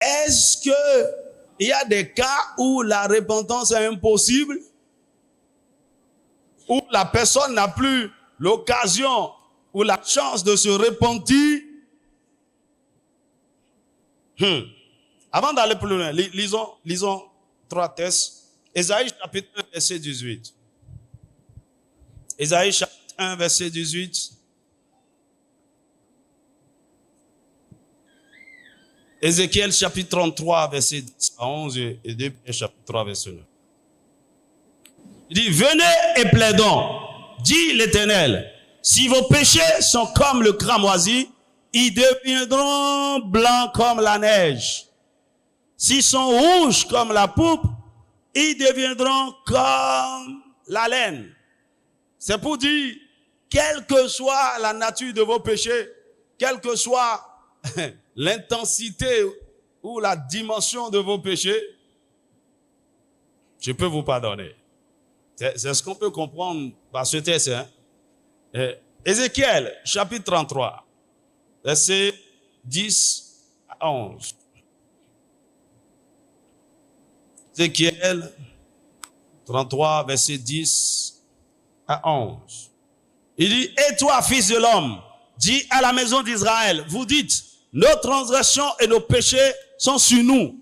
Est-ce qu'il y a des cas où la repentance est impossible? Où la personne n'a plus l'occasion ou la chance de se repentir? Avant d'aller plus loin, lisons 3 textes. Ésaïe chapitre 1, verset 18. Ésaïe chapitre 1, verset 18. Ézéchiel chapitre 33, verset 10 à 11 et 2 Pierre chapitre 3, verset 9. Il dit, venez et plaidons, dit l'Éternel. Si vos péchés sont comme le cramoisi, ils deviendront blancs comme la neige. S'ils sont rouges comme la pourpre, ils deviendront comme la laine. C'est pour dire, quelle que soit la nature de vos péchés, quelle que soit l'intensité ou la dimension de vos péchés, je peux vous pardonner. C'est ce qu'on peut comprendre par ce texte. Hein? Ézéchiel, chapitre 33, verset 10 à 11. Ézéchiel 33, verset 10 à 11. Il dit, et toi, fils de l'homme, dis à la maison d'Israël, vous dites, nos transgressions et nos péchés sont sur nous.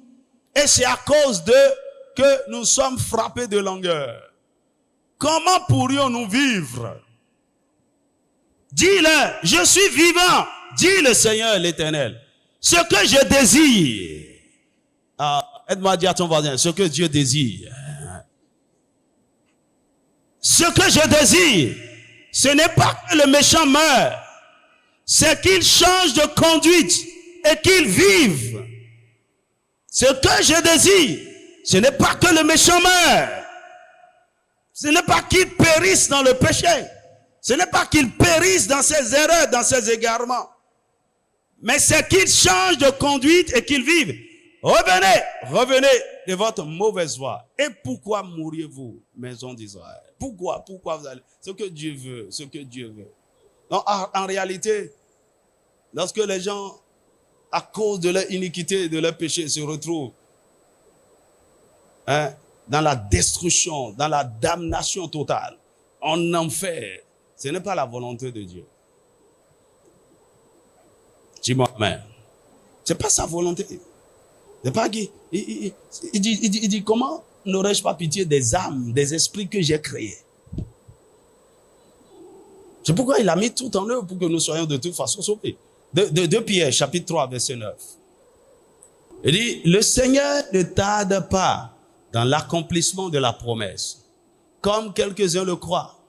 Et c'est à cause d'eux que nous sommes frappés de langueur. Comment pourrions-nous vivre? Dis-le, je suis vivant, dit le Seigneur l'Éternel. Ce que je désire, aide-moi à dire à ton voisin, ce que Dieu désire. Ce que je désire, ce n'est pas que le méchant meure, c'est qu'il change de conduite et qu'il vive. Ce que je désire, ce n'est pas que le méchant meure. Ce n'est pas qu'il périsse dans le péché. Ce n'est pas qu'il périsse dans ses erreurs, dans ses égarements. Mais c'est qu'il change de conduite et qu'il vive. Revenez de votre mauvaise voie. Et pourquoi mourriez-vous, maison d'Israël? Pourquoi vous allez? Ce que Dieu veut, ce que Dieu veut. Non, en réalité, lorsque les gens, à cause de leur iniquité, de leur péché, se retrouvent dans la destruction, dans la damnation totale, en enfer, ce n'est pas la volonté de Dieu. Dis-moi amen. Ce n'est pas sa volonté. C'est pas qui. Il dit, comment n'aurais-je pas pitié des âmes, des esprits que j'ai créés? C'est pourquoi il a mis tout en œuvre pour que nous soyons de toute façon sauvés. De Pierre, chapitre 3, verset 9. Il dit, le Seigneur ne tarde pas dans l'accomplissement de la promesse, comme quelques-uns le croient,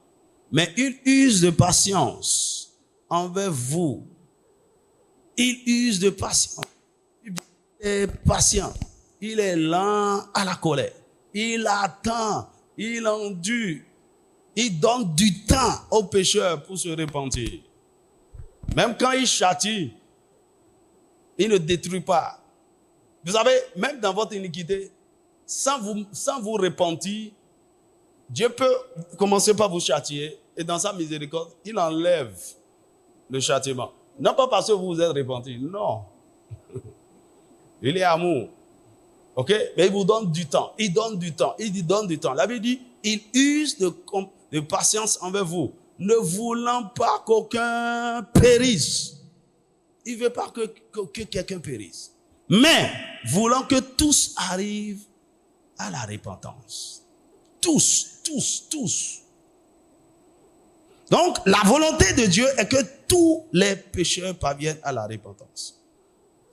mais il use de patience envers vous. Il use de patience. Il est patient. Il est lent à la colère. Il attend. Il endure. Il donne du temps aux pécheurs pour se repentir. Même quand il châtie, il ne détruit pas. Vous savez, même dans votre iniquité, sans vous repentir, Dieu peut commencer par vous châtier et dans sa miséricorde, il enlève le châtiment. Non pas parce que vous vous êtes repenti, non. Il est amour. Ok? Mais il vous donne du temps. Il donne du temps. Il donne du temps. La Bible dit, il use de patience envers vous, ne voulant pas qu'aucun périsse. Il ne veut pas que quelqu'un périsse. Mais voulant que tous arrivent à la repentance. Tous. Donc, la volonté de Dieu est que tous les pécheurs parviennent à la repentance.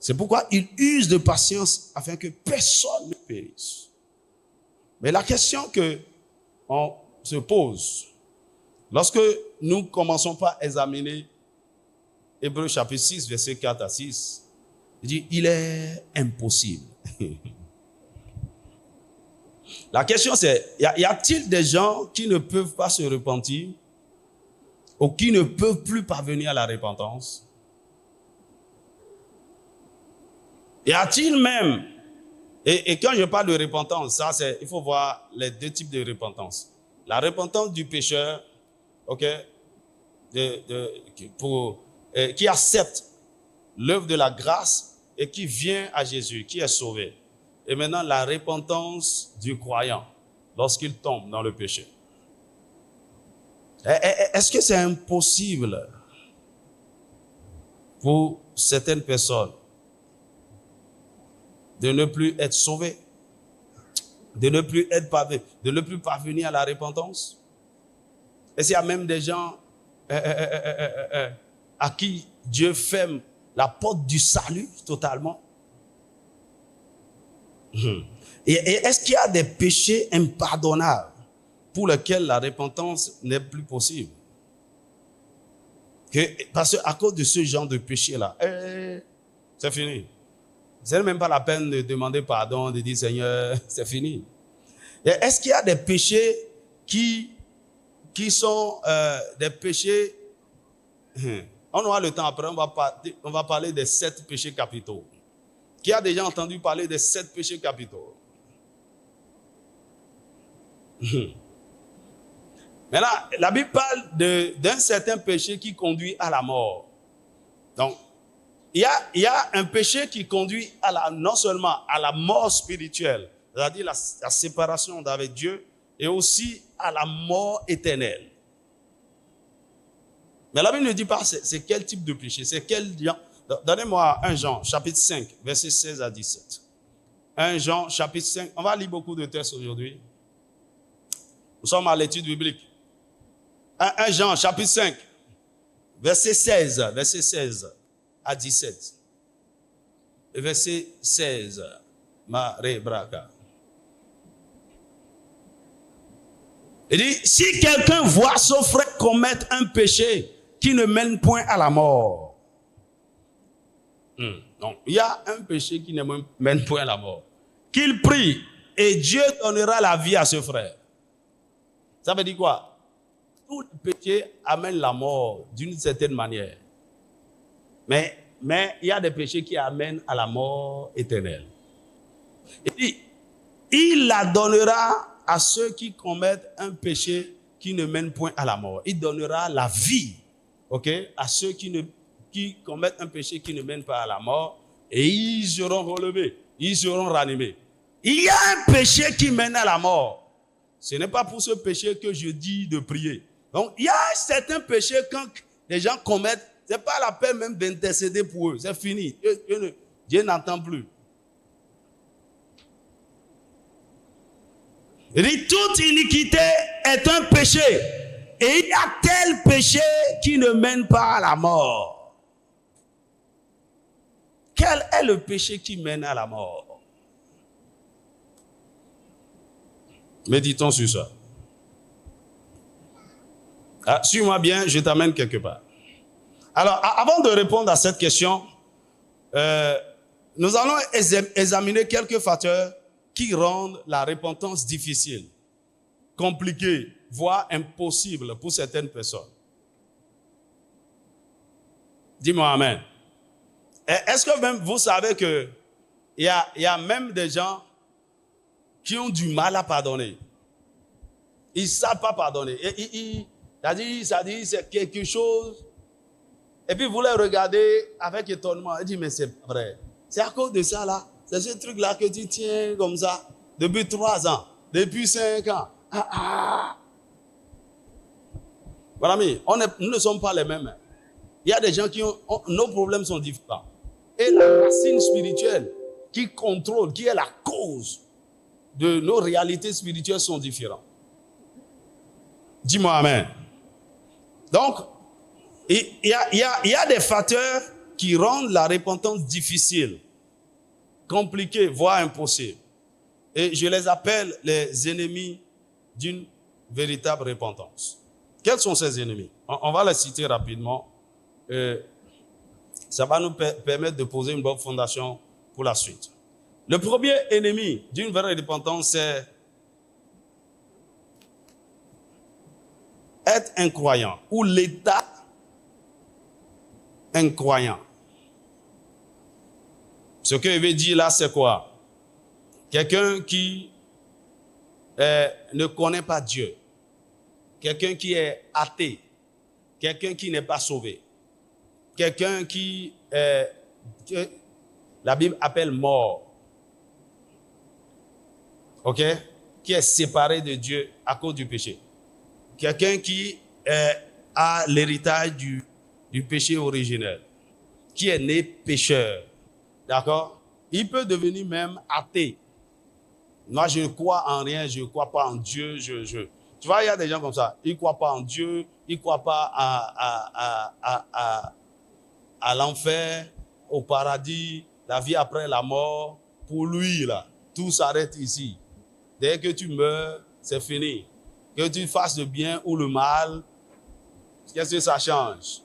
C'est pourquoi il use de patience afin que personne ne périsse. Mais la question que on se pose, lorsque nous commençons par examiner Hébreux chapitre 6, verset 4 à 6, il dit, il est impossible. La question c'est, y a-t-il des gens qui ne peuvent pas se repentir ou qui ne peuvent plus parvenir à la repentance? Y a-t-il même, et quand je parle de repentance, ça c'est, il faut voir les deux types de repentance. La repentance du pécheur, ok, qui accepte l'œuvre de la grâce et qui vient à Jésus, qui est sauvé. Et maintenant, la repentance du croyant lorsqu'il tombe dans le péché. Est-ce que c'est impossible pour certaines personnes de ne plus être sauvées, de ne plus être de ne plus parvenir à la repentance? Est-ce qu'il y a même des gens à qui Dieu ferme la porte du salut totalement? Et est-ce qu'il y a des péchés impardonnables pour lesquels la repentance n'est plus possible? Parce qu'à cause de ce genre de péché-là, c'est fini. C'est même pas la peine de demander pardon, de dire Seigneur, c'est fini. Et est-ce qu'il y a des péchés qui sont des péchés... On aura le temps après, on va parler des 7 péchés capitaux. Qui a déjà entendu parler des 7 péchés capitaux? Maintenant, la Bible parle d'un certain péché qui conduit à la mort. Donc, il y a un péché qui conduit non seulement à la mort spirituelle, c'est-à-dire la séparation d'avec Dieu, et aussi à la mort éternelle. Mais la Bible ne dit pas c'est quel type de péché, c'est quel... Donnez-moi 1 Jean, chapitre 5, versets 16 à 17. 1 Jean, chapitre 5. On va lire beaucoup de textes aujourd'hui. Nous sommes à l'étude biblique. 1 Jean, chapitre 5, verset 16 à 17. Verset 16. Mare Braga. Il dit, si quelqu'un voit son frère commettre un péché qui ne mène point à la mort. Donc, il y a un péché qui ne mène point à la mort. Qu'il prie et Dieu donnera la vie à ce frère. Ça veut dire quoi? Tout péché amène la mort d'une certaine manière. Mais il y a des péchés qui amènent à la mort éternelle. Il dit, il la donnera à ceux qui commettent un péché qui ne mène point à la mort. Il donnera la vie, à ceux qui commettent un péché qui ne mène pas à la mort, et ils seront relevés, ils seront ranimés. Il y a un péché qui mène à la mort. Ce n'est pas pour ce péché que je dis de prier. Donc, il y a certains péchés quand les gens commettent, ce n'est pas la peine même d'intercéder pour eux. C'est fini. Dieu n'entend plus. Il dit, toute iniquité est un péché. Et il y a tel péché qui ne mène pas à la mort. Quel est le péché qui mène à la mort? Méditons sur ça. Suis-moi bien, je t'amène quelque part. Alors, avant de répondre à cette question, nous allons examiner quelques facteurs qui rendent la repentance difficile, compliquée, voire impossible pour certaines personnes. Dis-moi amen. Est-ce que même vous savez qu'il y a même des gens qui ont du mal à pardonner? Ils ne savent pas pardonner. Ça dit c'est quelque chose. Et puis vous les regardez avec étonnement. Ils disent, mais c'est pas vrai. C'est à cause de ça là. C'est ce truc-là que tu tiens comme ça depuis 3 ans, depuis 5 ans. Voilà, mais nous ne sommes pas les mêmes. Il y a des gens nos problèmes sont différents. Et la racine spirituelle qui contrôle, qui est la cause de nos réalités spirituelles sont différentes. Dis-moi amen. Donc, il y a des facteurs qui rendent la repentance difficile, compliquée, voire impossible. Et je les appelle les ennemis d'une véritable repentance. Quels sont ces ennemis? On va les citer rapidement. Ça va nous permettre de poser une bonne fondation pour la suite. Le premier ennemi d'une vraie repentance, c'est être incroyant ou l'état incroyant. Ce que je veux dire là, c'est quoi? Quelqu'un qui ne connaît pas Dieu, quelqu'un qui est athée, quelqu'un qui n'est pas sauvé, quelqu'un qui la Bible appelle mort. OK? Qui est séparé de Dieu à cause du péché. Quelqu'un qui a l'héritage du péché originel, qui est né pécheur. D'accord? Il peut devenir même athée. Moi, je ne crois en rien, je ne crois pas en Dieu. Tu vois, il y a des gens comme ça. Ils ne croient pas en Dieu, ils ne croient pas à l'enfer, au paradis, la vie après la mort. Pour lui, là, tout s'arrête ici. Dès que tu meurs, c'est fini. Que tu fasses le bien ou le mal, qu'est-ce que ça change?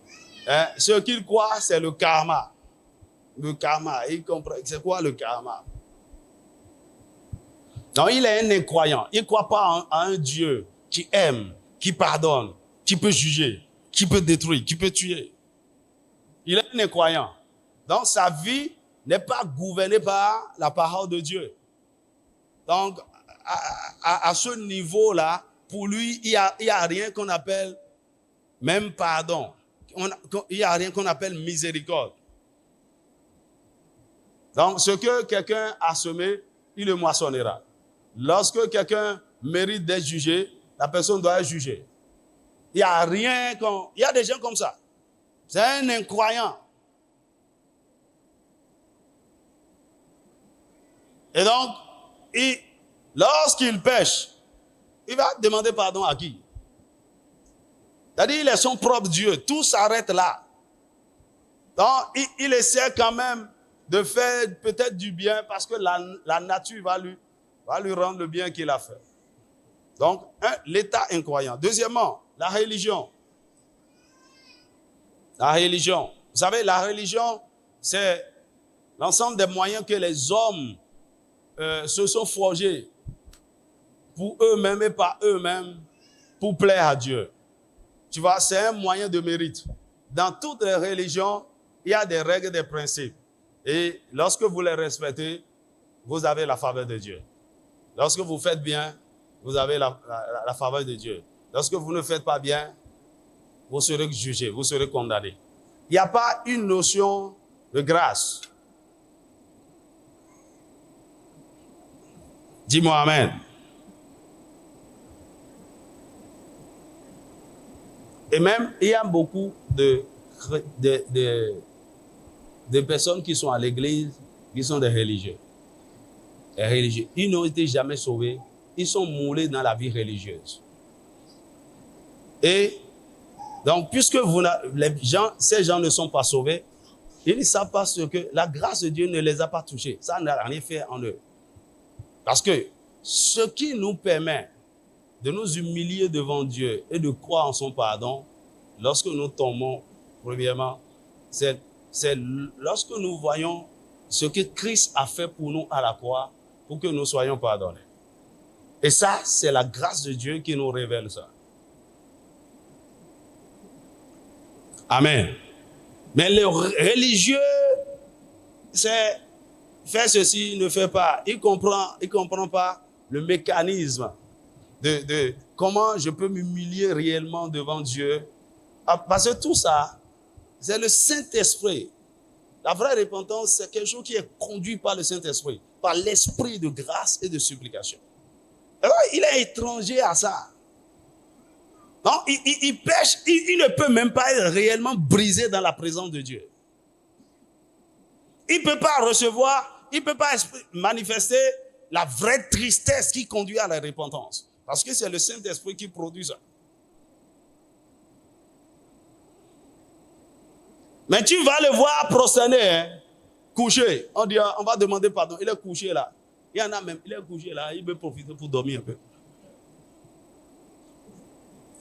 Hein? Ce qu'il croit, c'est le karma. Le karma, il comprend. C'est quoi le karma? Non, il est un incroyant. Il ne croit pas en un Dieu qui aime, qui pardonne, qui peut juger, qui peut détruire, qui peut tuer. Il est un incroyant. Donc, sa vie n'est pas gouvernée par la parole de Dieu. Donc, à ce niveau-là, pour lui, il n'y a rien qu'on appelle même pardon. Il n'y a rien qu'on appelle miséricorde. Donc, ce que quelqu'un a semé, il le moissonnera. Lorsque quelqu'un mérite d'être jugé, la personne doit être jugée. Il n'y a rien comme... Il y a des gens comme ça. C'est un incroyant. Et donc, lorsqu'il pêche, il va demander pardon à qui? C'est-à-dire, il est son propre Dieu. Tout s'arrête là. Donc, il essaie quand même de faire peut-être du bien parce que la nature va lui rendre le bien qu'il a fait. Donc, l'état incroyant. Deuxièmement, la religion. La religion. Vous savez, la religion, c'est l'ensemble des moyens que les hommes se sont forgés pour eux-mêmes et par eux-mêmes pour plaire à Dieu. Tu vois, c'est un moyen de mérite. Dans toutes les religions, il y a des règles, des principes. Et lorsque vous les respectez, vous avez la faveur de Dieu. Lorsque vous faites bien, vous avez la faveur de Dieu. Lorsque vous ne faites pas bien, vous serez jugé, vous serez condamné. Il n'y a pas une notion de grâce. Dis-moi amen. Et même, il y a beaucoup de personnes qui sont à l'église, qui sont des religieux. Les religieux, ils n'ont été jamais sauvés. Ils sont moulés dans la vie religieuse. Et donc, puisque ces gens ne sont pas sauvés, ils ne savent pas ce que la grâce de Dieu ne les a pas touchés. Ça n'a rien fait en eux. Parce que ce qui nous permet de nous humilier devant Dieu et de croire en son pardon, lorsque nous tombons, premièrement, c'est lorsque nous voyons ce que Christ a fait pour nous à la croix, pour que nous soyons pardonnés. Et ça, c'est la grâce de Dieu qui nous révèle ça. Amen. Mais les religieux, c'est faire ceci, ne fait pas. Il comprend pas le mécanisme de comment je peux m'humilier réellement devant Dieu. Parce que tout ça, c'est le Saint-Esprit. La vraie repentance, c'est quelque chose qui est conduit par le Saint-Esprit, par l'esprit de grâce et de supplication. Alors, il est étranger à ça. Non, il pêche, il ne peut même pas être réellement brisé dans la présence de Dieu. Il ne peut pas recevoir, il ne peut pas manifester la vraie tristesse qui conduit à la repentance. Parce que c'est le Saint-Esprit qui produit ça. Mais tu vas le voir prosterné, hein, couché. On va demander pardon. Il est couché là. Il y en a même, il est couché là. Il veut profiter pour dormir un peu.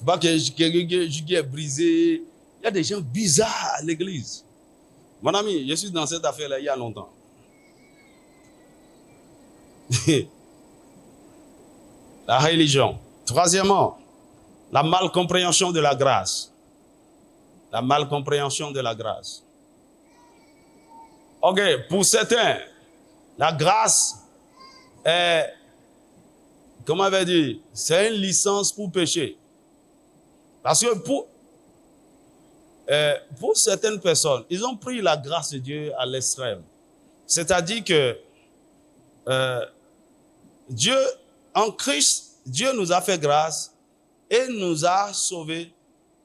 Pas que quelqu'un est brisé. Il y a des gens bizarres à l'église. Mon ami, je suis dans cette affaire-là il y a longtemps. La religion. Troisièmement, la malcompréhension de la grâce. La malcompréhension de la grâce. Ok, pour certains, la grâce est, comment on va dire, c'est une licence pour pécher. Parce que pour certaines personnes, ils ont pris la grâce de Dieu à l'extrême. C'est-à-dire que Dieu, en Christ, Dieu nous a fait grâce et nous a sauvés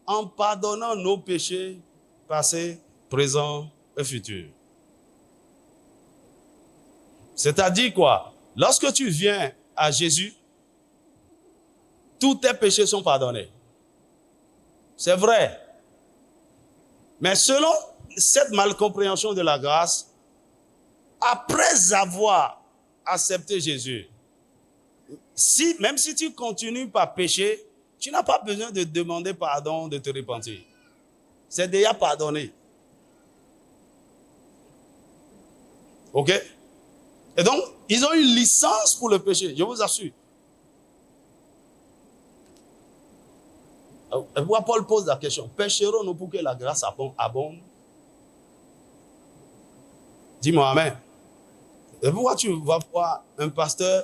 en pardonnant nos péchés passés, présents et futurs. C'est-à-dire quoi? Lorsque tu viens à Jésus, tous tes péchés sont pardonnés. C'est vrai. Mais selon cette malcompréhension de la grâce, après avoir accepté Jésus, même si tu continues par pécher, tu n'as pas besoin de demander pardon, de te repentir. C'est déjà pardonné. OK? Et donc, ils ont une licence pour le péché, je vous assure. Et pourquoi Paul pose la question? Pécherons-nous pour que la grâce abonde? Dis-moi amen. Et pourquoi tu vas voir un pasteur,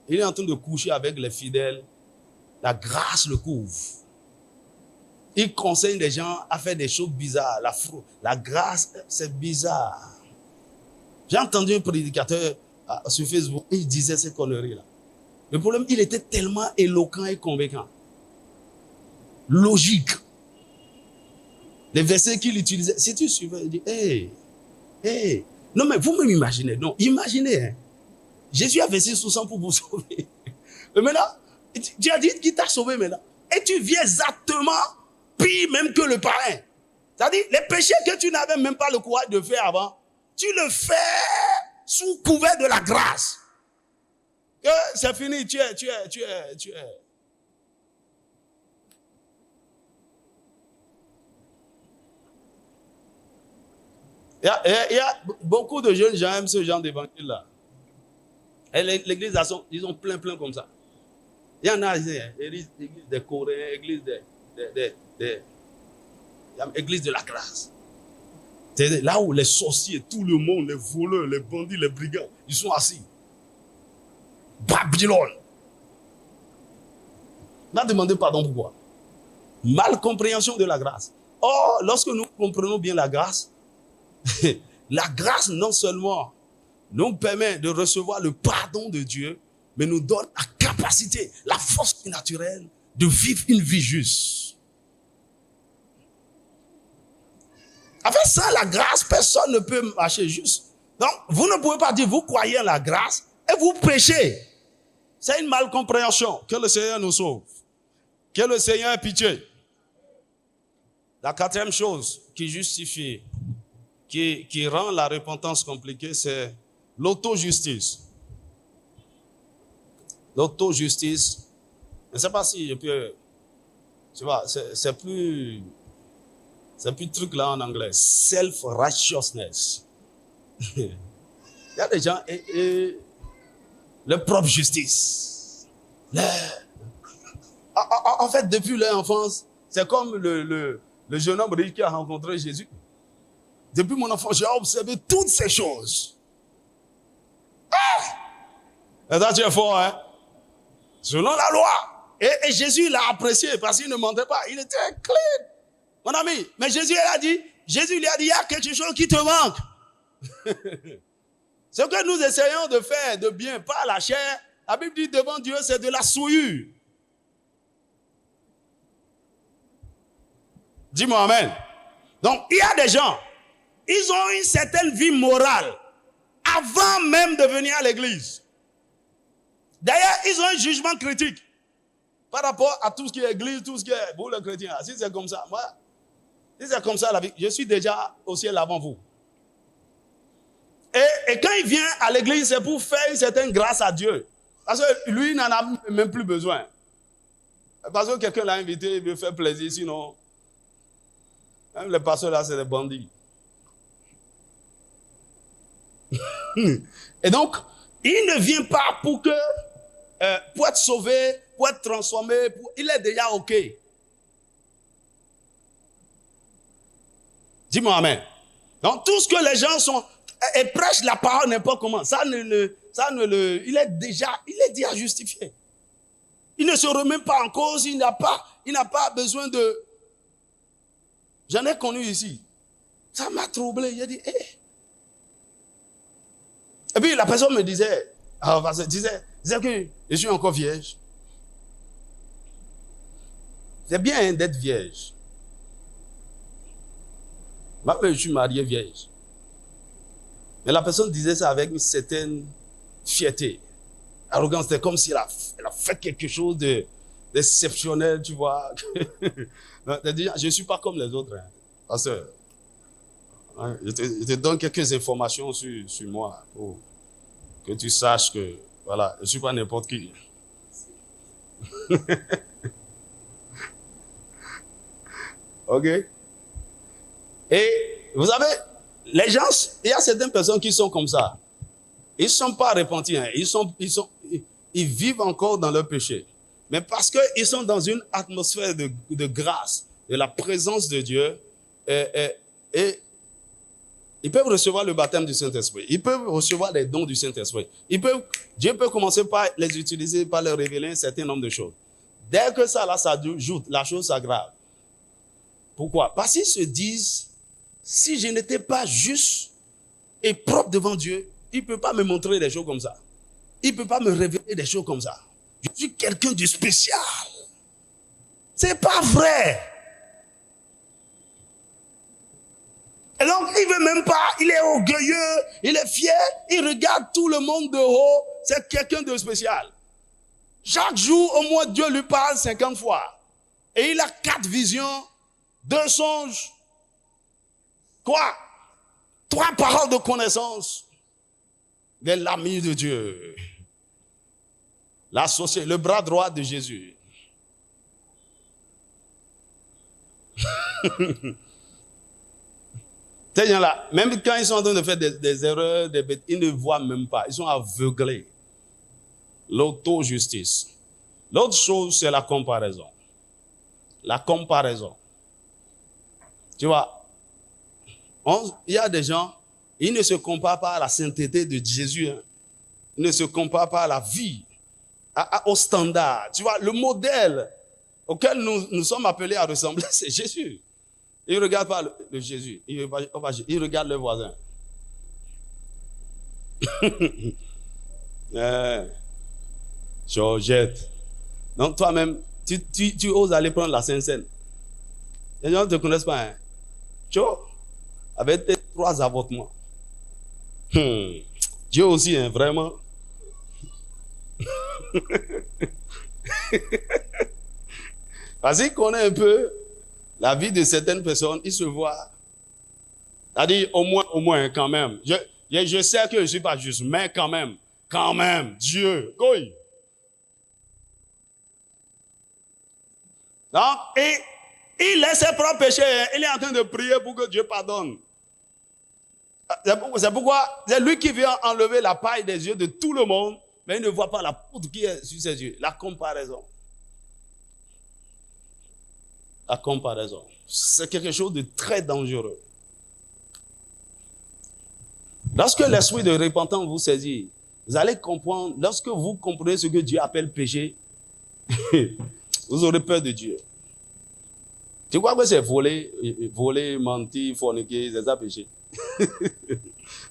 il est en train de coucher avec les fidèles, la grâce le couvre. Il conseille les gens à faire des choses bizarres. La grâce, c'est bizarre. J'ai entendu un prédicateur sur Facebook, il disait ces conneries-là. Le problème, il était tellement éloquent et convaincant. Logique. Les versets qu'il utilisait, si tu suivais, il dit, hey. Non, mais vous-même imaginez. Non, imaginez. Hein. Jésus a versé sous sang pour vous sauver. Mais maintenant, tu as dit qu'il t'a sauvé maintenant. Et tu viens exactement pire même que le parrain. C'est-à-dire, les péchés que tu n'avais même pas le courage de faire avant, tu le fais sous couvert de la grâce. Que c'est fini, tu es. Il y a beaucoup de jeunes gens aiment ce genre d'évangile-là. Et l'église, ils ont plein comme ça. Il y en a, l'église des Coréens, l'église l'église de la grâce. C'est là où les sorciers, tout le monde, les voleurs, les bandits, les brigands, ils sont assis. Babylone. On a demandé pardon pourquoi? Malcompréhension de la grâce. Or, lorsque nous comprenons bien la grâce non seulement nous permet de recevoir le pardon de Dieu, mais nous donne la capacité, la force naturelle de vivre une vie juste. Avec ça, la grâce, personne ne peut marcher juste. Donc, vous ne pouvez pas dire, vous croyez en la grâce et vous péchez. C'est une malcompréhension. Que le Seigneur nous sauve. Que le Seigneur ait pitié. La quatrième chose qui justifie, qui rend la repentance compliquée, c'est l'auto-justice. L'auto-justice, je ne sais pas si je peux, tu vois, c'est plus truc là en anglais, self-righteousness. Il y a des gens, et leur propre justice. En fait, depuis leur enfance, c'est comme le jeune homme riche qui a rencontré Jésus. Depuis mon enfance, j'ai observé toutes ces choses. Et ça, tu es fort, hein? Selon la loi. Et Jésus l'a apprécié parce qu'il ne mentait pas. Il était clean. Mon ami. Mais Jésus lui a dit, il y a quelque chose qui te manque. Ce que nous essayons de faire de bien, pas la chair, la Bible dit devant Dieu, c'est de la souillure. Dis-moi amen. Donc, il y a des gens, ils ont une certaine vie morale avant même de venir à l'église. D'ailleurs, ils ont un jugement critique par rapport à tout ce qui est église, tout ce qui est vous les chrétiens. Si c'est comme ça, moi, si c'est comme ça la vie, je suis déjà au ciel avant vous. Et quand il vient à l'église, c'est pour faire une certaine grâce à Dieu. Parce que lui, il n'en a même plus besoin. Parce que quelqu'un l'a invité, il veut faire plaisir, sinon, même les pasteurs là, c'est des bandits. Et donc, il ne vient pas pour être sauvé, pour être transformé, il est déjà OK. Dis-moi amen. Donc, tout ce que les gens sont, et prêchent la parole n'importe comment, il est déjà justifié. Il ne se remet pas en cause, il n'a pas besoin de... J'en ai connu ici. Ça m'a troublé. Il a dit, Et puis la personne me disait, disait que je suis encore vierge. C'est bien hein, d'être vierge. Moi, je suis marié vierge. Mais la personne disait ça avec une certaine fierté, arrogance. C'était comme si elle a fait quelque chose d'exceptionnel, tu vois. Je ne suis pas comme les autres. Hein. Parce que, hein, je te donne quelques informations sur moi pour que tu saches que, voilà, je ne suis pas n'importe qui. OK? Et vous savez, les gens, il y a certaines personnes qui sont comme ça. Ils ne sont pas repentis. Hein. Ils vivent encore dans leur péché. Mais parce qu'ils sont dans une atmosphère de grâce, de la présence de Dieu, et ils peuvent recevoir le baptême du Saint-Esprit. Ils peuvent recevoir les dons du Saint-Esprit. Dieu peut commencer par les utiliser, par leur révéler un certain nombre de choses. Dès que ça ajoute, la chose s'aggrave. Pourquoi? Parce qu'ils se disent, si je n'étais pas juste et propre devant Dieu, il ne peut pas me montrer des choses comme ça. Il ne peut pas me révéler des choses comme ça. Je suis quelqu'un de spécial. C'est pas vrai. Et donc, il veut même pas, il est orgueilleux, il est fier, il regarde tout le monde de haut, c'est quelqu'un de spécial. Chaque jour, au moins, Dieu lui parle 50 fois. Et il a 4 visions, 2 songes, quoi? 3 paroles de connaissance de l'ami de Dieu. L'associé, le bras droit de Jésus. Ces gens-là, même quand ils sont en train de faire des erreurs, des bêtises, ils ne voient même pas. Ils sont aveuglés. L'auto-justice. L'autre chose, c'est la comparaison. La comparaison. Tu vois, il y a des gens, ils ne se comparent pas à la sainteté de Jésus. Hein. Ils ne se comparent pas à la vie, au standard. Tu vois, le modèle auquel nous sommes appelés à ressembler, c'est Jésus. Ils ne regardent pas le Jésus. Ils regardent le voisin. Georgette. Donc toi-même, tu oses aller prendre la Sainte-Seine. Les gens ne te connaissent pas. Hein. Avec tes 3 avortements. Dieu aussi, hein, vraiment. Parce qu'il connaît un peu la vie de certaines personnes, il se voit. C'est-à-dire, au moins, quand même. Je sais que je ne suis pas juste, mais quand même, Dieu. Oui. Donc, et il laisse ses propres péchés. Il est en train de prier pour que Dieu pardonne. C'est pourquoi c'est lui qui vient enlever la paille des yeux de tout le monde, mais il ne voit pas la poudre qui est sur ses yeux. La comparaison. La comparaison. C'est quelque chose de très dangereux. Lorsque l'esprit de repentance vous saisit, vous allez comprendre, lorsque vous comprenez ce que Dieu appelle péché, vous aurez peur de Dieu. Tu crois que c'est voler, mentir, forniquer, c'est ça péché?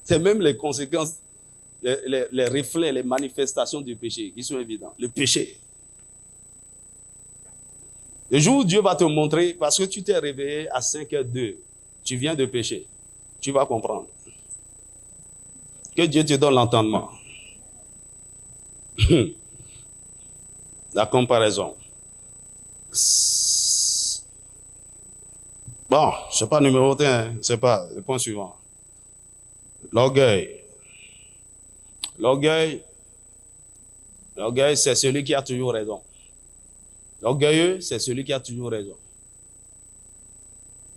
C'est même les conséquences, les reflets, les manifestations du péché qui sont évidentes. Le péché. Le jour où Dieu va te montrer, parce que tu t'es réveillé à 5h02, tu viens de pécher, tu vas comprendre. Que Dieu te donne l'entendement. La comparaison. Bon, je sais pas numéro 1, c'est pas le point suivant. L'orgueil. L'orgueil, c'est celui qui a toujours raison. L'orgueilleux, c'est celui qui a toujours raison.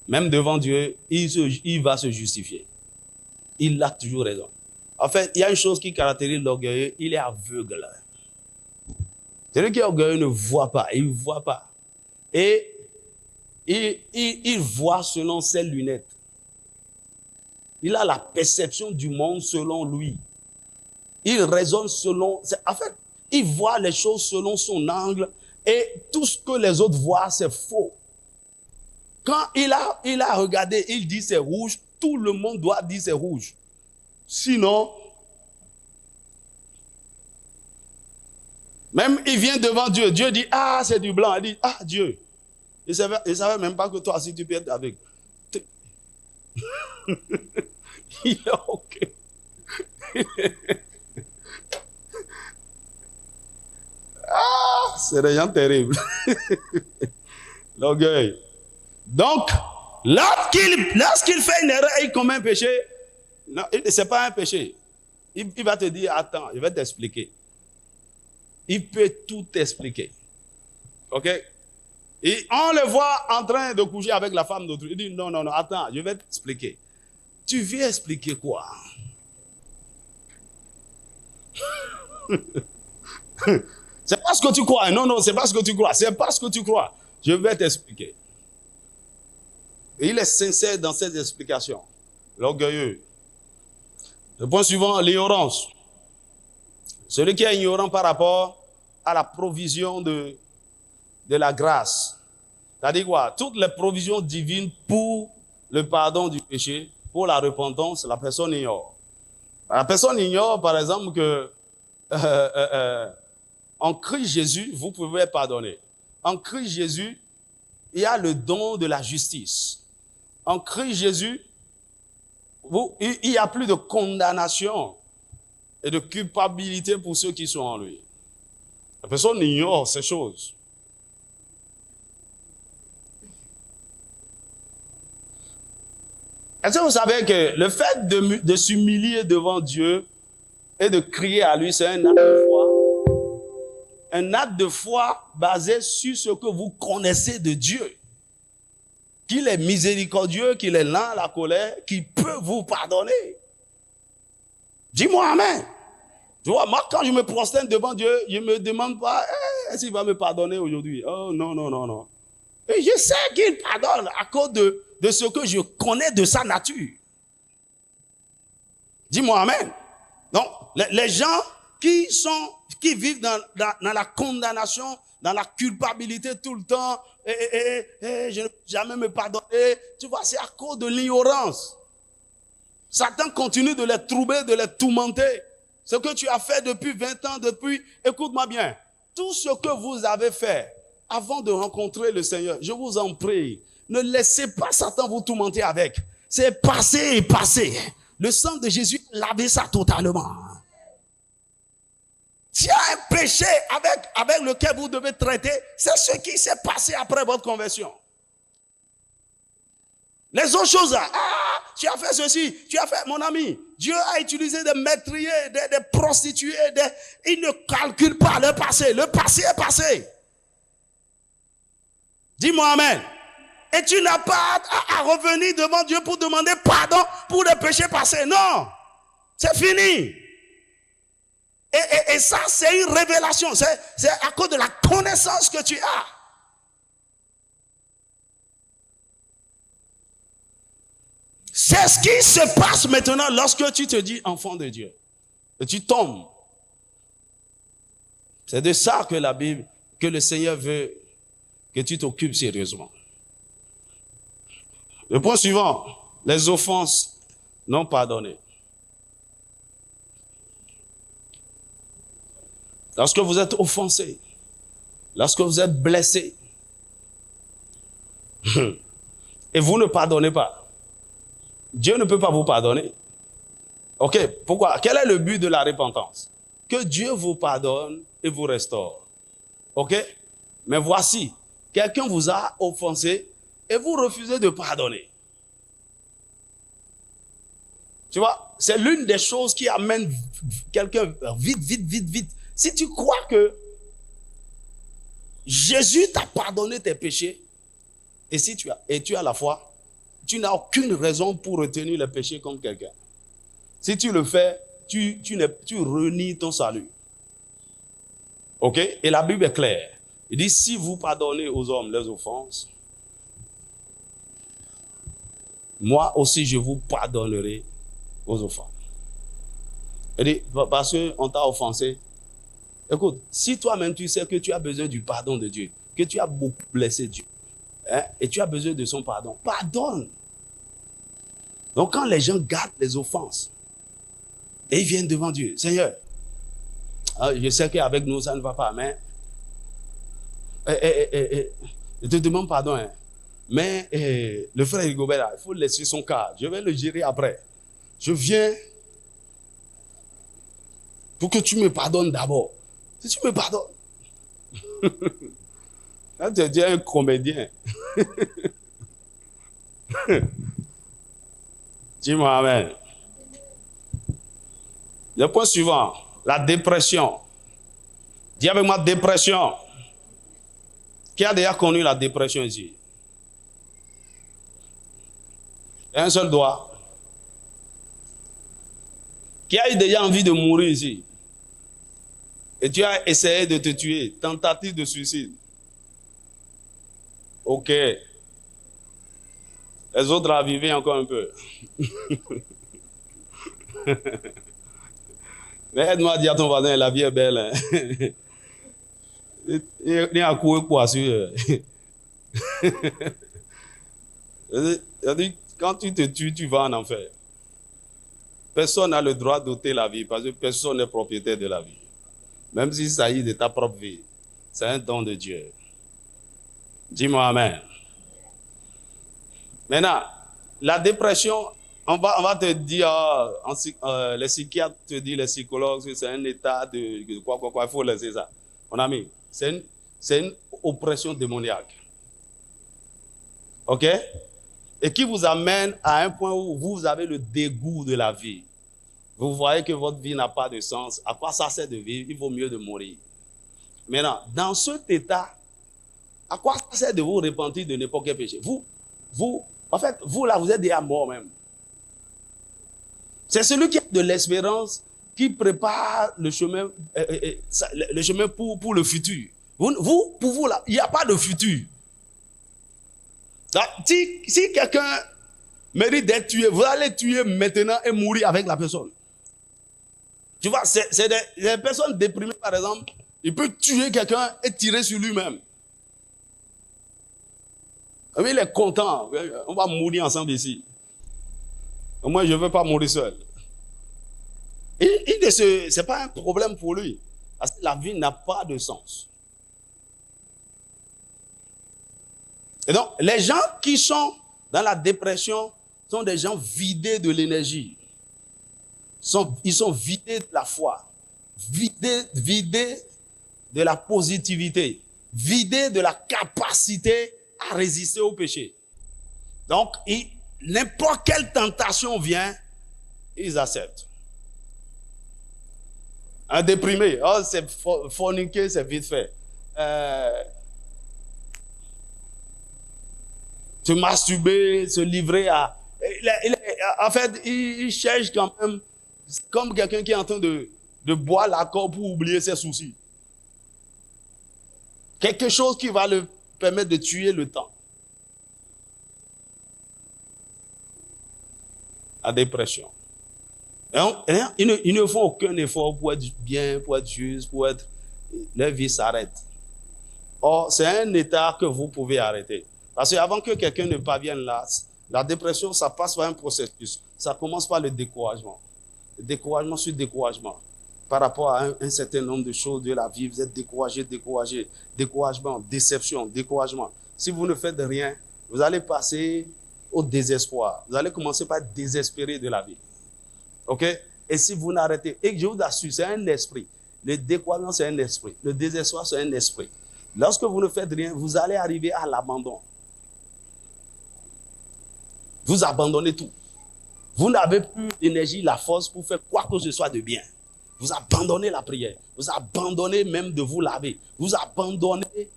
Même devant Dieu, il va se justifier. Il a toujours raison. En fait, il y a une chose qui caractérise l'orgueilleux, il est aveugle. Celui qui est orgueilleux ne voit pas, il ne voit pas. Et il voit selon ses lunettes. Il a la perception du monde selon lui. Il raisonne selon... En fait, il voit les choses selon son angle et tout ce que les autres voient, c'est faux. Quand il a regardé, il dit c'est rouge, tout le monde doit dire c'est rouge. Sinon, Même il vient devant Dieu. Dieu dit, ah, c'est du blanc. Il dit, ah, Dieu. Il ne savait même pas que toi aussi tu peux être avec. Il est OK. Ah, c'est des gens terribles. L'orgueil. Donc, lorsqu'il fait une erreur et il commet un péché, non, ce n'est pas un péché. Il va te dire, attends, je vais t'expliquer. Il peut tout expliquer. OK? Et on le voit en train de coucher avec la femme d'autrui. Il dit, non, non, non, attends, je vais t'expliquer. Tu veux expliquer quoi? C'est pas ce que tu crois. Non, non, c'est pas ce que tu crois. C'est pas ce que tu crois. Je vais t'expliquer. Et il est sincère dans ses explications. L'orgueilleux. Le point suivant, l'ignorance. Celui qui est ignorant par rapport à la provision de la grâce. C'est-à-dire quoi? Toutes les provisions divines pour le pardon du péché, pour la repentance, la personne ignore. La personne ignore, par exemple, que en Christ Jésus, vous pouvez être pardonné. En Christ Jésus, il y a le don de la justice. En Christ Jésus, il n'y a plus de condamnation et de culpabilité pour ceux qui sont en lui. La personne ignore ces choses. Est-ce que vous savez que le fait de s'humilier devant Dieu et de crier à lui, c'est un acte de foi? Un acte de foi basé sur ce que vous connaissez de Dieu. Qu'il est miséricordieux, qu'il est lent à la colère, qu'il peut vous pardonner. Dis-moi amen. Tu vois, moi, quand je me prosterne devant Dieu, je ne me demande pas, est-ce qu'il va me pardonner aujourd'hui? Oh non, non, non, non. Et je sais qu'il pardonne à cause de ce que je connais de sa nature. Dis-moi amen. Donc, les gens qui vivent dans la condamnation, dans la culpabilité tout le temps, je ne peux jamais me pardonner, tu vois, c'est à cause de l'ignorance. Satan continue de les troubler, de les tourmenter. Ce que tu as fait depuis 20 ans, écoute-moi bien, tout ce que vous avez fait avant de rencontrer le Seigneur, je vous en prie, ne laissez pas Satan vous tourmenter avec. C'est passé et passé. Le sang de Jésus a lavé ça totalement. S'il y a un péché avec lequel vous devez traiter, c'est ce qui s'est passé après votre conversion. Les autres choses, tu as fait ceci, tu as fait, mon ami, Dieu a utilisé des meurtriers, des prostituées, il ne calcule pas le passé est passé. Dis-moi amen. Et tu n'as pas à revenir devant Dieu pour demander pardon pour les péchés passés. Non, c'est fini. Et ça, c'est une révélation. C'est à cause de la connaissance que tu as. C'est ce qui se passe maintenant lorsque tu te dis enfant de Dieu. Et tu tombes. C'est de ça que la Bible, que le Seigneur veut que tu t'occupes sérieusement. Le point suivant, les offenses non pardonnées. Lorsque vous êtes offensé, lorsque vous êtes blessé, et vous ne pardonnez pas, Dieu ne peut pas vous pardonner. Ok, pourquoi? Quel est le but de la repentance? Que Dieu vous pardonne et vous restaure. Ok? Mais voici, quelqu'un vous a offensé et vous refusez de pardonner. Tu vois, c'est l'une des choses qui amène quelqu'un vite. Si tu crois que Jésus t'a pardonné tes péchés, et si tu as la foi, tu n'as aucune raison pour retenir le péché comme quelqu'un. Si tu le fais, tu renies ton salut. Ok? Et la Bible est claire. Il dit, si vous pardonnez aux hommes leurs offenses, moi aussi je vous pardonnerai aux offenses. Il dit, parce qu'on t'a offensé. Écoute, si toi-même tu sais que tu as besoin du pardon de Dieu, que tu as beaucoup blessé Dieu, et tu as besoin de son pardon, pardonne. Donc quand les gens gardent les offenses, et ils viennent devant Dieu, Seigneur, Je sais qu'avec nous, ça ne va pas, mais je te demande pardon, hein. Mais le frère Rigobert, là, il faut laisser son cas. Je vais le gérer après. Je viens pour que tu me pardonnes d'abord. Si tu me pardonnes, là, tu es un comédien. Dis-moi amen. Le point suivant, la dépression. Dis avec moi dépression. Qui a déjà connu la dépression ici? Un seul doigt. Qui a eu déjà envie de mourir ici? Et tu as essayé de te tuer. Tentative de suicide. Ok. Les autres à vivre encore un peu. Mais aide-moi à dire à ton voisin, la vie est belle. Hein? Il y a quoi pour assurer. Quand tu te tues, tu vas en enfer. Personne n'a le droit d'ôter la vie parce que personne n'est propriétaire de la vie. Même s'il s'agit de ta propre vie. C'est un don de Dieu. Dis-moi amen. Maintenant, la dépression, on va te dire, les psychiatres te disent, les psychologues, que c'est un état de quoi, il faut laisser ça. Mon ami, c'est une oppression démoniaque. OK? Et qui vous amène à un point où vous avez le dégoût de la vie. Vous voyez que votre vie n'a pas de sens. À quoi ça sert de vivre? Il vaut mieux de mourir. Maintenant, dans cet état, à quoi ça sert de vous repentir de n'importe quel péché? En fait, vous là, vous êtes déjà mort même. C'est celui qui a de l'espérance qui prépare le chemin pour le futur. Pour vous là, il n'y a pas de futur. Si quelqu'un mérite d'être tué, vous allez tuer maintenant et mourir avec la personne. Tu vois, c'est des personnes déprimées, par exemple, il peut tuer quelqu'un et tirer sur lui-même. Mais il est content, on va mourir ensemble ici. Moi, je ne veux pas mourir seul. Ce n'est pas un problème pour lui, parce que la vie n'a pas de sens. Et donc, les gens qui sont dans la dépression sont des gens vidés de l'énergie. Ils sont vidés de la foi, vidés de la positivité, vidés de la capacité à résister au péché. Donc, n'importe quelle tentation vient, ils acceptent. Un déprimé, c'est forniquer, c'est vite fait. Se masturber, se livrer à... En fait, il cherche quand même, comme quelqu'un qui est en train de boire l'accord pour oublier ses soucis. Quelque chose qui va le permettre de tuer le temps. La dépression. Ils ne font aucun effort pour être bien, pour être juste, pour être... Leur vie s'arrête. Or, c'est un état que vous pouvez arrêter. Parce qu'avant que quelqu'un ne parvienne là, la dépression, ça passe par un processus. Ça commence par le découragement. Le découragement sur découragement. Par rapport à un certain nombre de choses de la vie, vous êtes découragé. Découragement, déception, découragement. Si vous ne faites rien, vous allez passer au désespoir. Vous allez commencer par être désespéré de la vie. OK? Et si vous n'arrêtez, et je vous assure, c'est un esprit. Le découragement, c'est un esprit. Le désespoir, c'est un esprit. Lorsque vous ne faites rien, vous allez arriver à l'abandon. Vous abandonnez tout. Vous n'avez plus l'énergie, la force pour faire quoi que ce soit de bien. Vous abandonnez la prière. Vous abandonnez même de vous laver. Vous abandonnez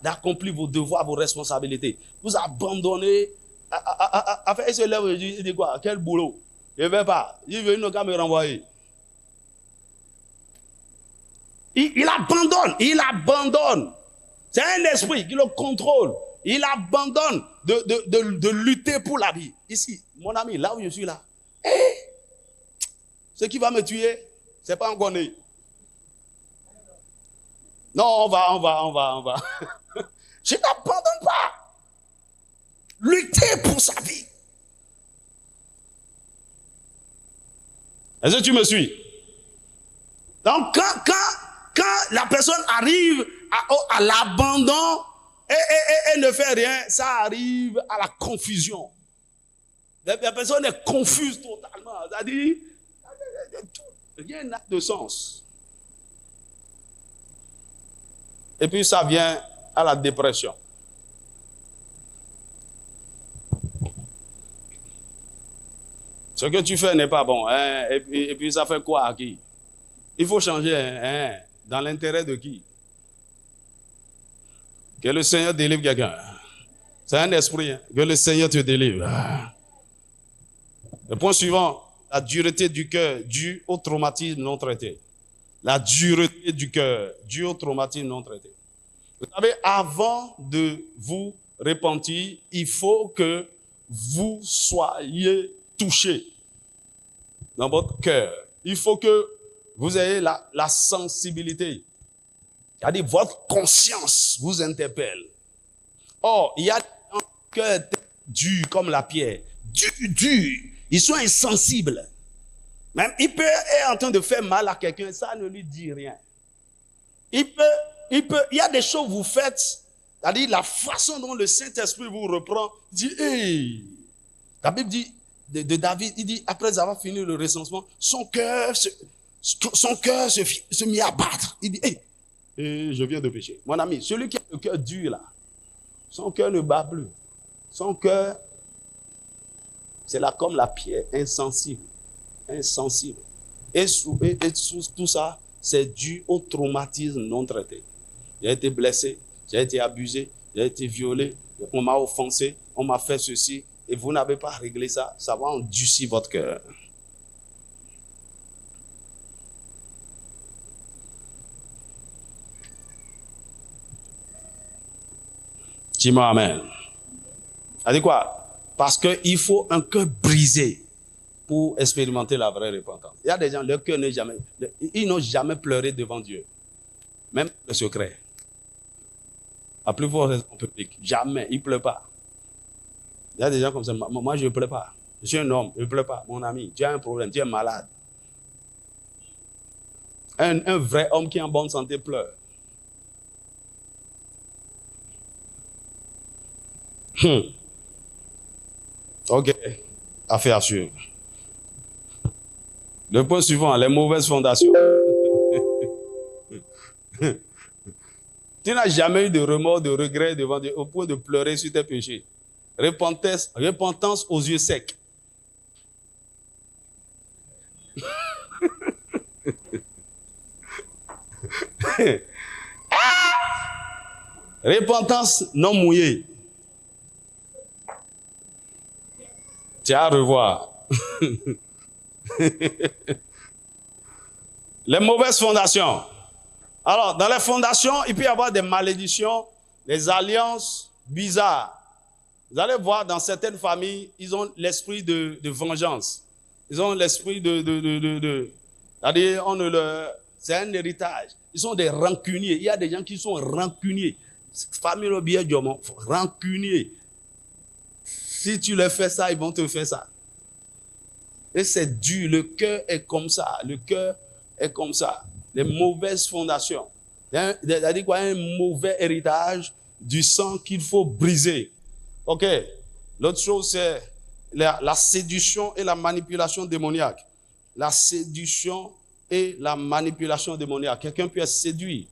d'accomplir vos devoirs, vos responsabilités. Vous abandonnez... Enfin, il se lève et il dit quoi? Quel boulot? Je ne vais pas. Il veut une me renvoyer. Il abandonne. C'est un esprit qui le contrôle. Il abandonne de lutter pour la vie. Ici, mon ami, là où je suis là, ce qui va me tuer, c'est pas encore né. Non, on va. Je n'abandonne pas. Lutter pour sa vie. Est-ce que tu me suis? Donc, quand la personne arrive à l'abandon et ne fait rien, ça arrive à la confusion. La personne est confuse totalement. C'est-à-dire, rien n'a de sens. Et puis, ça vient à la dépression. Ce que tu fais n'est pas bon. Hein? Et puis, ça fait quoi à qui? Il faut changer. Hein? Dans l'intérêt de qui? Que le Seigneur délivre quelqu'un. C'est un esprit. Hein? Que le Seigneur te délivre. Le point suivant, la dureté du cœur due au traumatisme non traité. La dureté du cœur due au traumatisme non traité. Vous savez, avant de vous repentir, il faut que vous soyez touché dans votre cœur. Il faut que vous ayez la sensibilité. C'est-à-dire, votre conscience vous interpelle. Or, il y a un cœur dur comme la pierre. Dur. Ils sont insensibles. Même, il peut être en train de faire mal à quelqu'un, ça ne lui dit rien. Il y a des choses que vous faites, c'est-à-dire la façon dont le Saint-Esprit vous reprend, dit, hey. La Bible dit, de David, il dit, après avoir fini le recensement, son cœur se mit à battre. Il dit, hey, je viens de pécher. Mon ami, celui qui a le cœur dur là, son cœur ne bat plus. Son cœur, c'est là comme la pierre, insensible. Insensible. Et sous tout ça, c'est dû au traumatisme non traité. J'ai été blessé, j'ai été abusé, j'ai été violé, on m'a offensé, on m'a fait ceci, et vous n'avez pas réglé ça, ça va endurcir votre cœur. Dis-moi amen. Ça dit quoi? Parce qu'il faut un cœur brisé pour expérimenter la vraie repentance. Il y a des gens, leur cœur n'est jamais, ils n'ont jamais pleuré devant Dieu. Même le secret. À plus forte raison publique. Jamais, ils ne pleurent pas. Il y a des gens comme ça, moi je ne pleure pas. Je suis un homme, je ne pleure pas. Mon ami, tu as un problème, tu es malade. Un vrai homme qui est en bonne santé pleure. Ok, affaire sûre. Le point suivant, les mauvaises fondations. Tu n'as jamais eu de remords, de regrets devant Dieu au point de pleurer sur tes péchés. Repentance aux yeux secs. Repentance non mouillée. Tu as à revoir. Les mauvaises fondations. Alors, dans les fondations, il peut y avoir des malédictions, des alliances bizarres. Vous allez voir, dans certaines familles, ils ont l'esprit de vengeance. Ils ont l'esprit c'est-à-dire, c'est un héritage. Ils sont des rancuniers. Il y a des gens qui sont rancuniers. Famille le bien rancuniers. Si tu leur fais ça, ils vont te faire ça. Et c'est dur. Le cœur est comme ça. Le cœur est comme ça. Les mauvaises fondations. C'est-à-dire quoi? Un mauvais héritage du sang qu'il faut briser. Ok. L'autre chose, c'est la séduction et la manipulation démoniaque. La séduction et la manipulation démoniaque. Quelqu'un peut être séduit.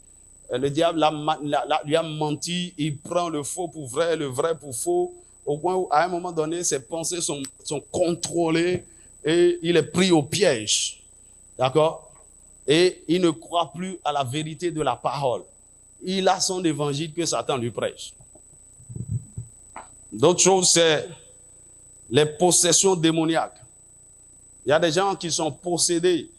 Le diable lui a menti. Il prend le faux pour vrai, le vrai pour faux. Au point où, à un moment donné, ses pensées sont contrôlées et il est pris au piège. D'accord? Et il ne croit plus à la vérité de la parole. Il a son évangile que Satan lui prêche. D'autres choses, c'est les possessions démoniaques. Il y a des gens qui sont possédés.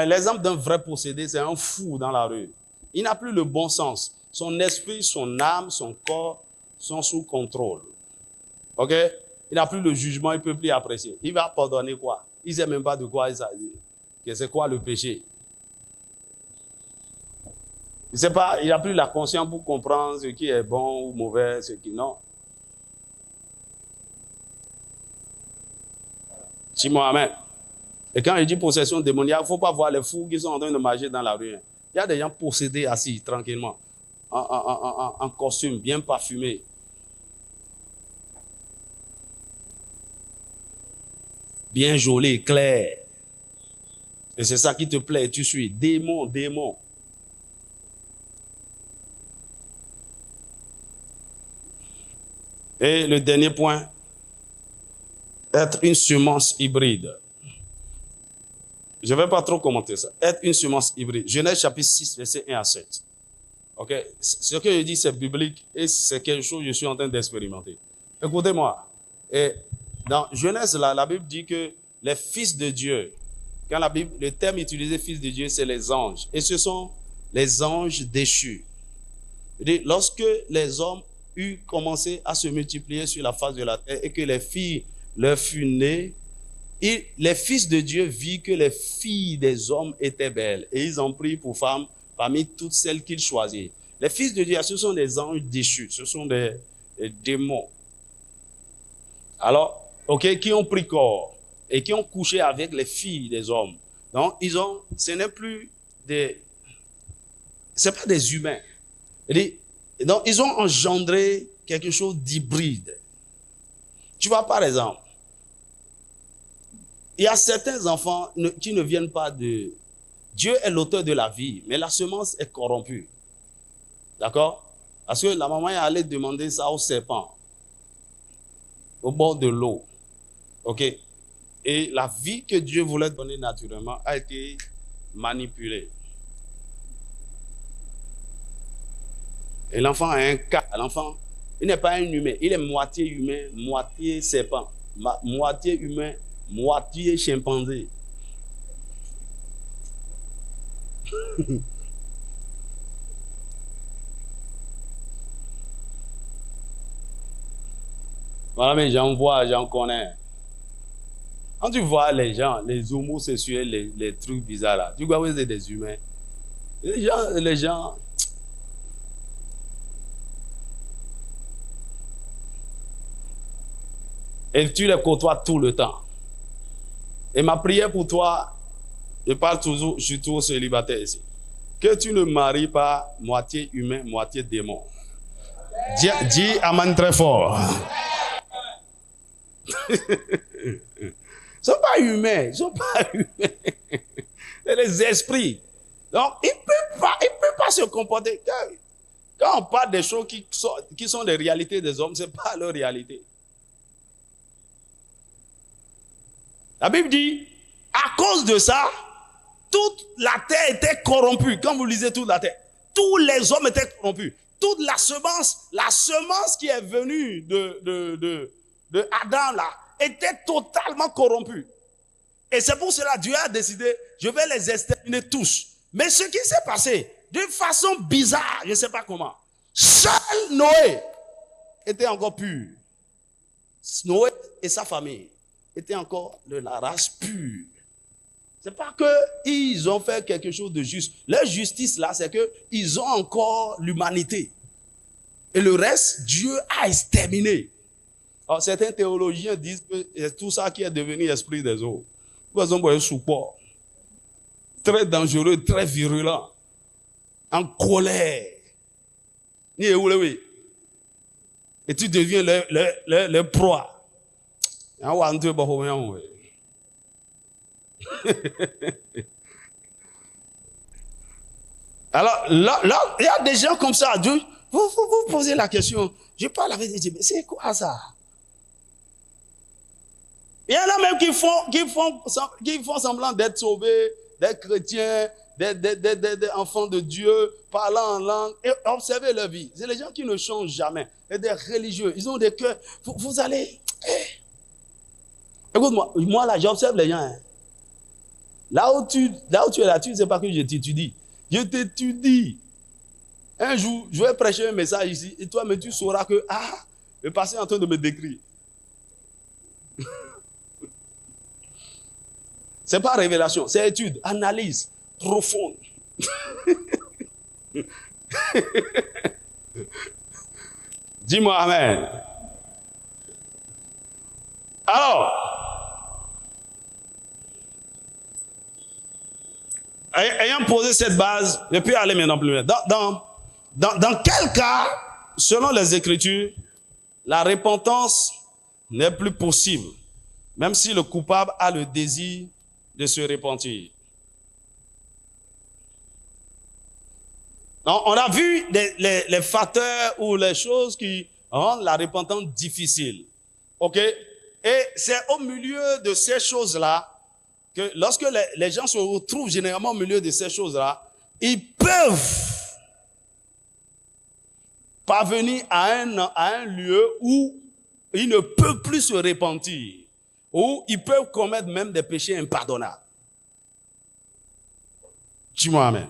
L'exemple d'un vrai possédé, c'est un fou dans la rue. Il n'a plus le bon sens. Son esprit, son âme, son corps sont sous contrôle. Ok? Il n'a plus le jugement, il ne peut plus apprécier. Il va pardonner quoi? Il ne sait même pas de quoi il s'agit. C'est quoi le péché? Il sait pas, il n'a plus la conscience pour comprendre ce qui est bon ou mauvais, ce qui non. Dis-moi amen. Et quand il dit possession démoniaque, il ne faut pas voir les fous qui sont en train de marcher dans la rue. Il y a des gens possédés assis tranquillement, en costume, bien parfumé. Bien joli, clair. Et c'est ça qui te plaît, et tu suis. Démon, démon. Et le dernier point, être une semence hybride. Je ne vais pas trop commenter ça. Être une semence hybride. Genèse chapitre 6, verset 1 à 7. Ok? Ce que je dis, c'est biblique et c'est quelque chose que je suis en train d'expérimenter. Écoutez-moi. Et dans Genèse, là, la Bible dit que les fils de Dieu, quand la Bible, le terme utilisé fils de Dieu, c'est les anges. Et ce sont les anges déchus. Lorsque les hommes eurent commencé à se multiplier sur la face de la terre et que les filles leur furent nées, les fils de Dieu virent que les filles des hommes étaient belles et ils en prirent pour femmes parmi toutes celles qu'ils choisirent. Les fils de Dieu, ce sont des anges déchus, ce sont des démons. Alors, ok, qui ont pris corps et qui ont couché avec les filles des hommes. Donc, ce n'est plus c'est pas des humains. Donc, ils ont engendré quelque chose d'hybride. Tu vois, par exemple, il y a certains enfants qui ne viennent pas de... Dieu est l'auteur de la vie, mais la semence est corrompue. D'accord? Parce que la maman est allée demander ça au serpent, au bord de l'eau. OK? Et la vie que Dieu voulait donner naturellement a été manipulée. Et l'enfant a un cas. L'enfant, il n'est pas un humain. Il est moitié humain, moitié serpent. Moitié humain, moitié chimpanzé. Voilà, mais j'en connais. Quand tu vois les gens, les homosexuels, les trucs bizarres là, tu vois que c'est des humains. Les gens. Et tu les côtoies tout le temps. Et ma prière pour toi, je parle toujours, surtout aux célibataires ici. Que tu ne maries pas moitié humain, moitié démon. Dis amen très fort. Ils ne sont pas humains. Ils ne sont pas humains. C'est des esprits. Donc, ils ne peuvent pas se comporter. Quand on parle des choses qui sont des réalités des hommes, ce n'est pas leur réalité. La Bible dit, à cause de ça, toute la terre était corrompue. Quand vous lisez toute la terre, tous les hommes étaient corrompus. Toute la semence qui est venue de Adam là, était totalement corrompue. Et c'est pour cela que Dieu a décidé, je vais les exterminer tous. Mais ce qui s'est passé, d'une façon bizarre, je ne sais pas comment, seul Noé était encore pur. Noé et sa famille étaient encore de la race pure. C'est pas qu'ils ont fait quelque chose de juste. Leur justice là, c'est qu'ils ont encore l'humanité. Et le reste, Dieu a exterminé. Alors, certains théologiens disent que c'est tout ça qui est devenu esprit des eaux. Par exemple, un support très dangereux, très virulent, en colère. Et tu deviens le proie. Alors là, il y a des gens comme ça. Vous posez la question. Je parle avec des gens, mais c'est quoi ça? Il y en a même qui font semblant d'être sauvés, d'être chrétiens, d'être enfants de Dieu, parlant en langue, et observez leur vie. C'est les gens qui ne changent jamais. Et des religieux, ils ont des cœurs. Vous allez... Écoute-moi, moi là, j'observe les gens. Hein. Là où tu es là, tu ne sais pas que je t'étudie. Je t'étudie. Un jour, je vais prêcher un message ici, et toi, mais tu sauras que, le passé est en train de me décrire. C'est pas révélation, c'est étude, analyse profonde. Dis-moi amen. Alors, ayant posé cette base, je peux aller maintenant plus loin. Dans quel cas, selon les Écritures, la repentance n'est plus possible, même si le coupable a le désir de se repentir? Donc, on a vu les facteurs ou les choses qui rendent la repentance difficile. OK? Et c'est au milieu de ces choses-là que lorsque les gens se retrouvent généralement au milieu de ces choses-là, ils peuvent parvenir à un lieu où ils ne peuvent plus se repentir, où ils peuvent commettre même des péchés impardonnables. Dis-moi amen.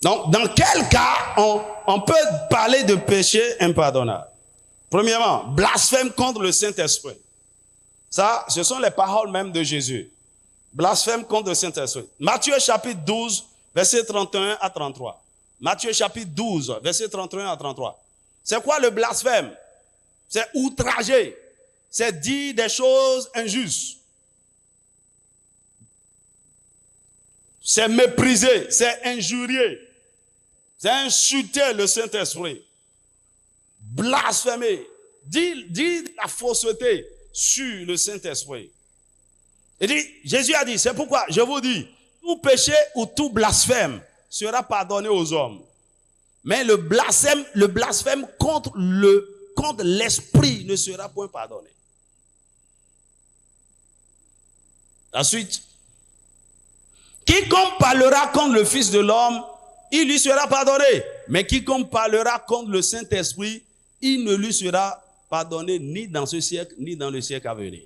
Donc, dans quel cas on peut parler de péché impardonnable? Premièrement, blasphème contre le Saint-Esprit. Ça, ce sont les paroles même de Jésus. Blasphème contre le Saint-Esprit. Matthieu chapitre 12, verset 31 à 33. Matthieu chapitre 12, verset 31 à 33. C'est quoi le blasphème? C'est outrager. C'est dire des choses injustes. C'est mépriser. C'est injurier. C'est insulter le Saint-Esprit. Blasphémer. Dire la fausseté sur le Saint-Esprit. Il dit, Jésus a dit, c'est pourquoi je vous dis, tout péché ou tout blasphème sera pardonné aux hommes. Mais le blasphème contre l'esprit ne sera point pardonné. Ensuite, quiconque parlera contre le Fils de l'homme, il lui sera pardonné. Mais quiconque parlera contre le Saint-Esprit, il ne lui sera pardonné ni dans ce siècle, ni dans le siècle à venir.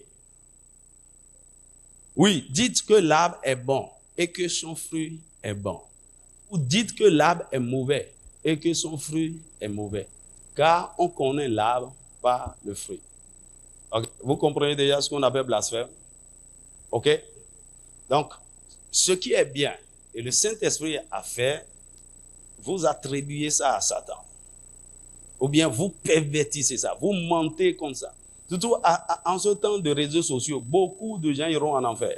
Oui, dites que l'arbre est bon et que son fruit est bon. Ou dites que l'arbre est mauvais et que son fruit est mauvais. Car on connaît l'arbre par le fruit. Okay. Vous comprenez déjà ce qu'on appelle blasphème? OK? Donc, ce qui est bien et le Saint-Esprit a fait, vous attribuez ça à Satan. Ou bien vous pervertissez ça, vous mentez comme ça. Surtout en ce temps de réseaux sociaux, beaucoup de gens iront en enfer.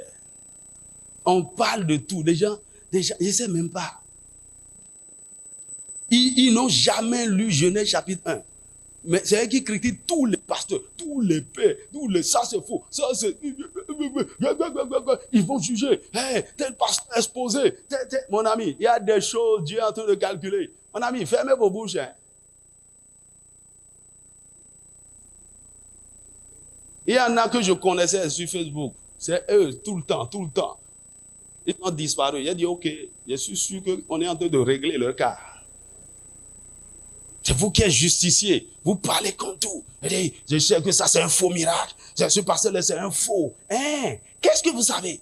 On parle de tout. Les gens je ne sais même pas. Ils n'ont jamais lu Genèse chapitre 1. Mais c'est eux qui critiquent tous les pasteurs, tous les pères, ça c'est faux, ça c'est... Ils vont juger. Hey, tel pasteur exposé. Mon ami, il y a des choses, Dieu est en train de calculer. Mon ami, fermez vos bouches. Hein. Il y en a que je connaissais sur Facebook. C'est eux, tout le temps. Ils ont disparu. Il a dit, OK, je suis sûr qu'on est en train de régler leur cas. C'est vous qui êtes justicier. Vous parlez comme tout. Je sais que ça, c'est un faux miracle. Ce pasteur-là, c'est un faux. Hein? Qu'est-ce que vous savez?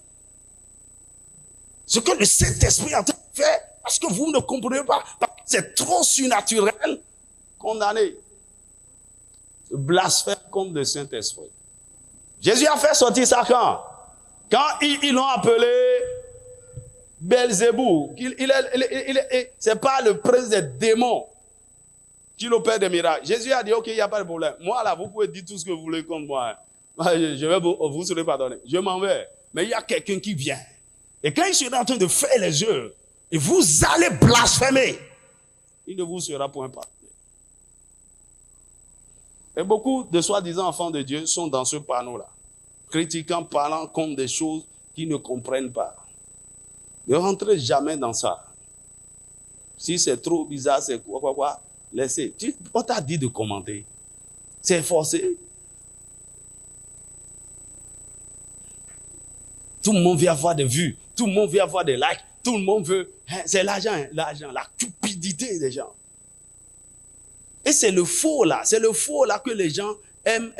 Ce que le Saint-Esprit est en train de faire, parce que vous ne comprenez pas. C'est trop surnaturel. Condamné. Blasphème contre le Saint-Esprit. Jésus a fait sortir ça quand? Quand ils l'ont appelé Belzéboul. C'est pas le prince des démons qui opère des miracles. Jésus a dit, OK, il n'y a pas de problème. Moi, là, vous pouvez dire tout ce que vous voulez contre moi. Je vais vous serez pardonné. Je m'en vais. Mais il y a quelqu'un qui vient. Et quand il sera en train de faire les œuvres, et vous allez blasphémer, il ne vous sera point pardonné. Et beaucoup de soi-disant enfants de Dieu sont dans ce panneau-là, critiquant, parlant contre des choses qu'ils ne comprennent pas. Ne rentrez jamais dans ça. Si c'est trop bizarre, c'est quoi, laissez. On t'a dit de commenter. C'est forcé. Tout le monde veut avoir des vues. Tout le monde veut avoir des likes. Tout le monde veut... C'est l'argent, la cupidité des gens. Et c'est le faux là. C'est le faux là que les gens aiment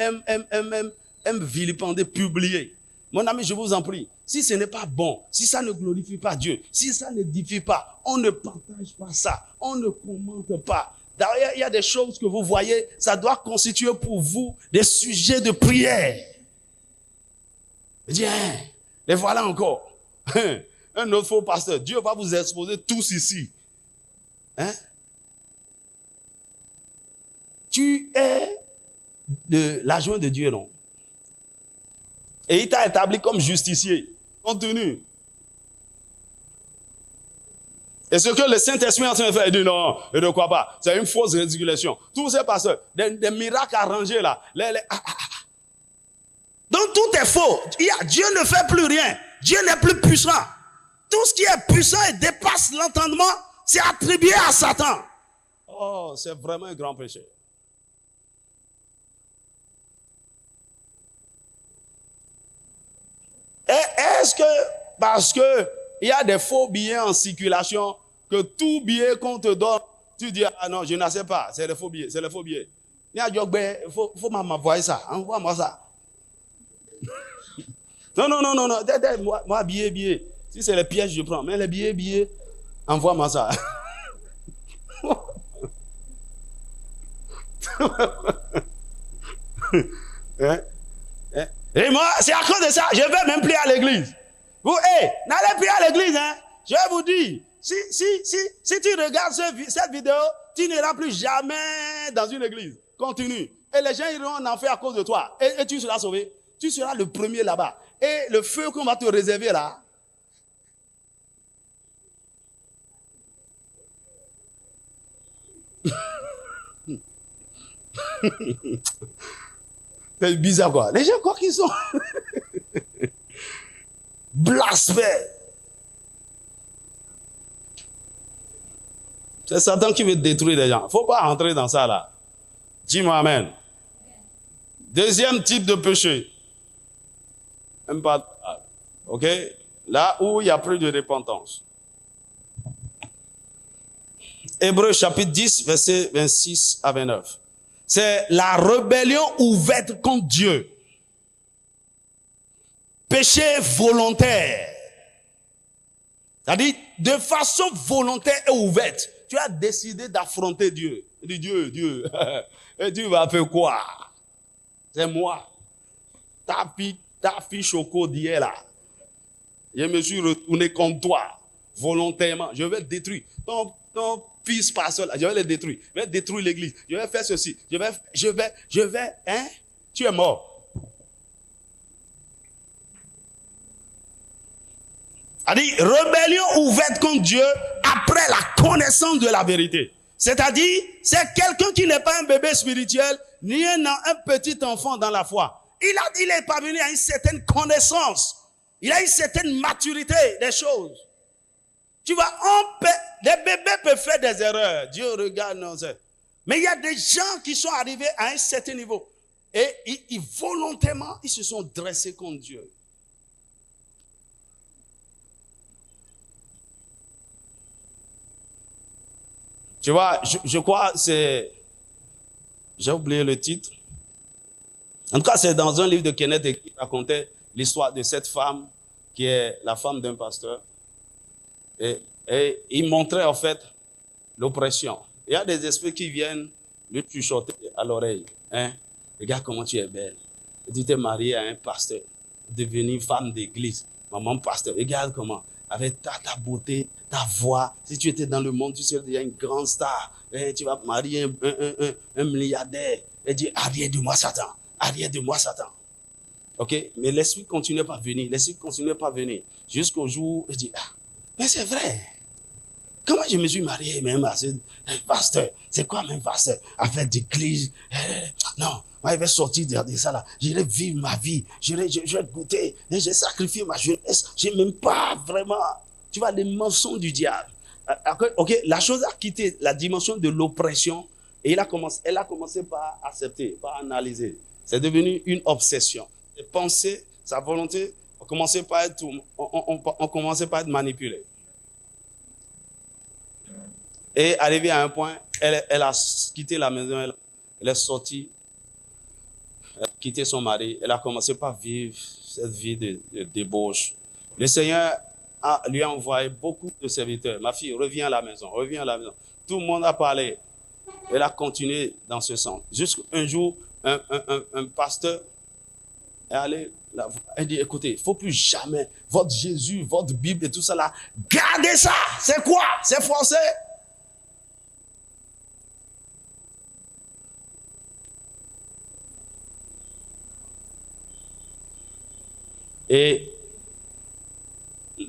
vilipender, publier. Mon ami, je vous en prie. Si ce n'est pas bon, si ça ne glorifie pas Dieu, si ça n'édifie pas, on ne partage pas ça. On ne commente pas. D'ailleurs, il y a des choses que vous voyez, ça doit constituer pour vous des sujets de prière. Je dis, les voilà encore. Un autre faux pasteur. Dieu va vous exposer tous ici. Hein? Tu es de l'adjoint de Dieu, non? Et il t'a établi comme justicier. Continue. Et ce que le Saint-Esprit est en train de faire, il dit non, il ne croit pas. C'est une fausse régulation. Tous ces pasteurs, des miracles arrangés là. Donc tout est faux. Dieu ne fait plus rien. Dieu n'est plus puissant. Tout ce qui est puissant et dépasse l'entendement, c'est attribué à Satan. Oh, c'est vraiment un grand péché. Et est-ce que, parce que il y a des faux billets en circulation, que tout billet qu'on te donne, tu dis, ah non, je n'accepte pas, c'est les faux billets, c'est les faux billets. Il faut m'envoyer ça, envoie-moi ça. Non, moi, billet. Si c'est les pièges, je prends. Mais les billets, envoie-moi ça. Hein? Et moi, c'est à cause de ça, je ne vais même plus à l'église. Vous, n'allez plus à l'église, hein. Je vais vous dire, si tu regardes cette vidéo, tu n'iras plus jamais dans une église. Continue. Et les gens iront en enfer à cause de toi. Et tu seras sauvé. Tu seras le premier là-bas. Et le feu qu'on va te réserver là. C'est bizarre quoi. Les gens, quoi qu'ils sont blasphèmes. C'est Satan qui veut détruire les gens. Il ne faut pas entrer dans ça là. Dis-moi amen. Deuxième type de péché. Ok? Là où il n'y a plus de repentance. Hébreux chapitre 10, versets 26 à 29. C'est la rébellion ouverte contre Dieu. Péché volontaire. C'est-à-dire, de façon volontaire et ouverte, tu as décidé d'affronter Dieu. Il dit, Dieu, et tu vas faire quoi? C'est moi. Ta fille Choco d'hier là. Je me suis retourné contre toi, volontairement. Je vais te détruire. Ton fils pasteur là, je vais le détruire. Je vais détruire l'église. Je vais faire ceci. Je vais, hein? Tu es mort. C'est-à-dire, rébellion ouverte contre Dieu après la connaissance de la vérité. C'est-à-dire, c'est quelqu'un qui n'est pas un bébé spirituel, ni un petit enfant dans la foi. Il est parvenu à une certaine connaissance. Il a une certaine maturité des choses. Tu vois, des bébés peuvent faire des erreurs. Dieu regarde nos erreurs. Mais il y a des gens qui sont arrivés à un certain niveau. Et volontairement, ils se sont dressés contre Dieu. Tu vois, je crois c'est... J'ai oublié le titre. En tout cas, c'est dans un livre de Kenneth qui racontait l'histoire de cette femme qui est la femme d'un pasteur. Et il montrait en fait l'oppression. Il y a des esprits qui viennent lui chuchoter à l'oreille. Hein? Regarde comment tu es belle. Tu t'es mariée à un pasteur, devenue femme d'église, maman pasteur. Regarde comment, avec ta beauté, ta voix, si tu étais dans le monde, tu serais déjà une grande star. Et tu vas marier un milliardaire. Et dit, arrière de moi Satan, arrière de moi Satan. Ok, mais l'esprit continuait pas à venir, jusqu'au jour où je dis, mais c'est vrai. Comment je me suis marié même à ce pasteur? C'est quoi même pasteur? Affaire d'église? Non, moi je vais sortir de ça là. Je vais vivre ma vie. Je vais goûter. J'ai sacrifié ma jeunesse. Je n'aime pas vraiment. Tu vois, les mensonges du diable. Ok, la chose a quitté la dimension de l'oppression et elle a commencé par accepter, par analyser. C'est devenu une obsession. Les pensées, sa volonté, on commençait par être manipulé. Et arrivé à un point, elle a quitté la maison, elle est sortie, elle a quitté son mari, elle a commencé par vivre cette vie de débauche. Le Seigneur lui a envoyé beaucoup de serviteurs. Ma fille, reviens à la maison, reviens à la maison. Tout le monde a parlé. Elle a continué dans ce sens. Jusqu'un jour, un pasteur est allé la voir. Elle dit, écoutez, il ne faut plus jamais, votre Jésus, votre Bible et tout ça là, gardez ça. C'est quoi? C'est forcé. Et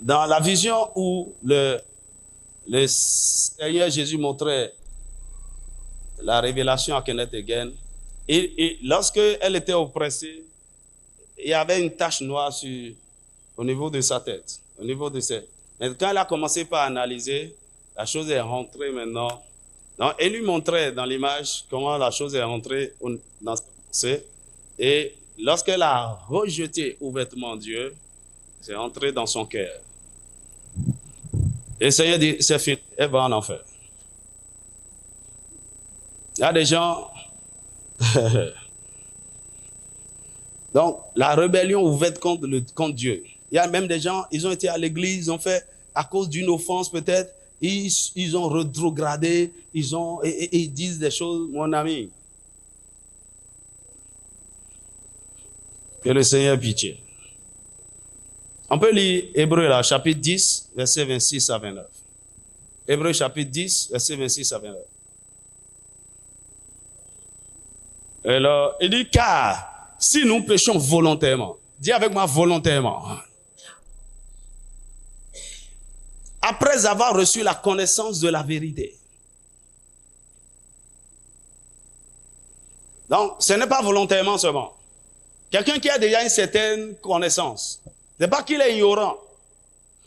dans la vision où le Seigneur Jésus montrait la révélation à Kenneth Hagin, et lorsque elle était oppressée, il y avait une tache noire au niveau de sa tête, au niveau de ses... Mais quand elle a commencé par analyser, la chose est rentrée maintenant. Donc, elle lui montrait dans l'image comment la chose est rentrée dans sa pensée. Et lorsqu'elle a rejeté ouvertement Dieu, c'est entré dans son cœur. Et le Seigneur dit, c'est fini, elle va en enfer. Il y a des gens... Donc, la rébellion ouverte contre Dieu. Il y a même des gens, ils ont été à l'église, ils ont fait, à cause d'une offense peut-être, ils ont rétrogradé, ils disent des choses, mon ami. Que le Seigneur ait pitié. On peut lire Hébreux, là, chapitre 10, versets 26 à 29. Hébreux, chapitre 10, versets 26 à 29. Alors, il dit, car si nous péchons volontairement, dis avec moi volontairement, après avoir reçu la connaissance de la vérité. Donc, ce n'est pas volontairement seulement. Quelqu'un qui a déjà une certaine connaissance, ce n'est pas qu'il est ignorant.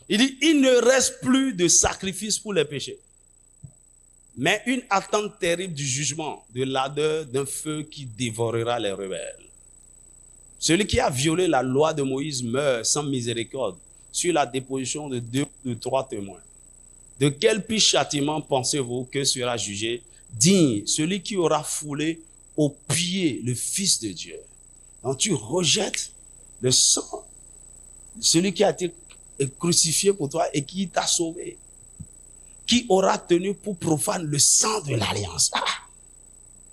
Il dit, il ne reste plus de sacrifice pour les péchés, mais une attente terrible du jugement, de l'ardeur d'un feu qui dévorera les rebelles. Celui qui a violé la loi de Moïse meurt sans miséricorde sur la déposition de 2 ou 3 témoins. De quel pire châtiment pensez-vous que sera jugé digne celui qui aura foulé aux pieds le Fils de Dieu? Donc tu rejettes le sang, celui qui a été crucifié pour toi et qui t'a sauvé, qui aura tenu pour profane le sang de l'alliance. Ah,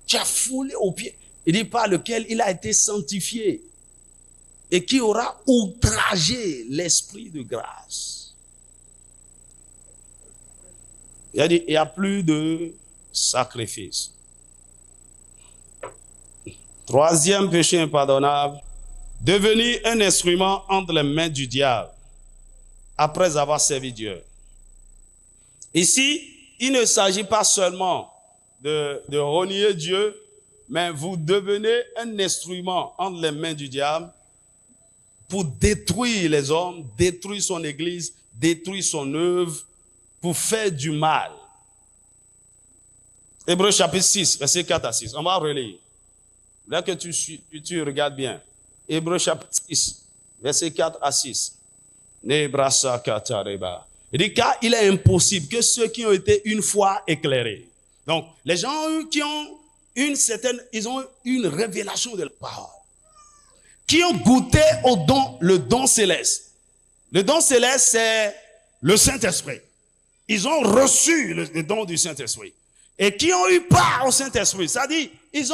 tu as foulé aux pieds. Il dit par lequel il a été sanctifié et qui aura outragé l'esprit de grâce. Il a dit, il n'y a plus de sacrifice. Troisième péché impardonnable, devenir un instrument entre les mains du diable après avoir servi Dieu. Ici, il ne s'agit pas seulement de renier Dieu, mais vous devenez un instrument entre les mains du diable pour détruire les hommes, détruire son église, détruire son œuvre, pour faire du mal. Hébreux chapitre 6, versets 4 à 6. On va relire. Là que tu regardes bien. Hébreux chapitre 6, versets 4 à 6. Il dit, car il est impossible que ceux qui ont été une fois éclairés. Donc, les gens qui ont ils ont une révélation de la parole. Qui ont goûté le don céleste. Le don céleste, c'est le Saint-Esprit. Ils ont reçu le don du Saint-Esprit. Et qui ont eu part au Saint-Esprit. C'est-à-dire, ils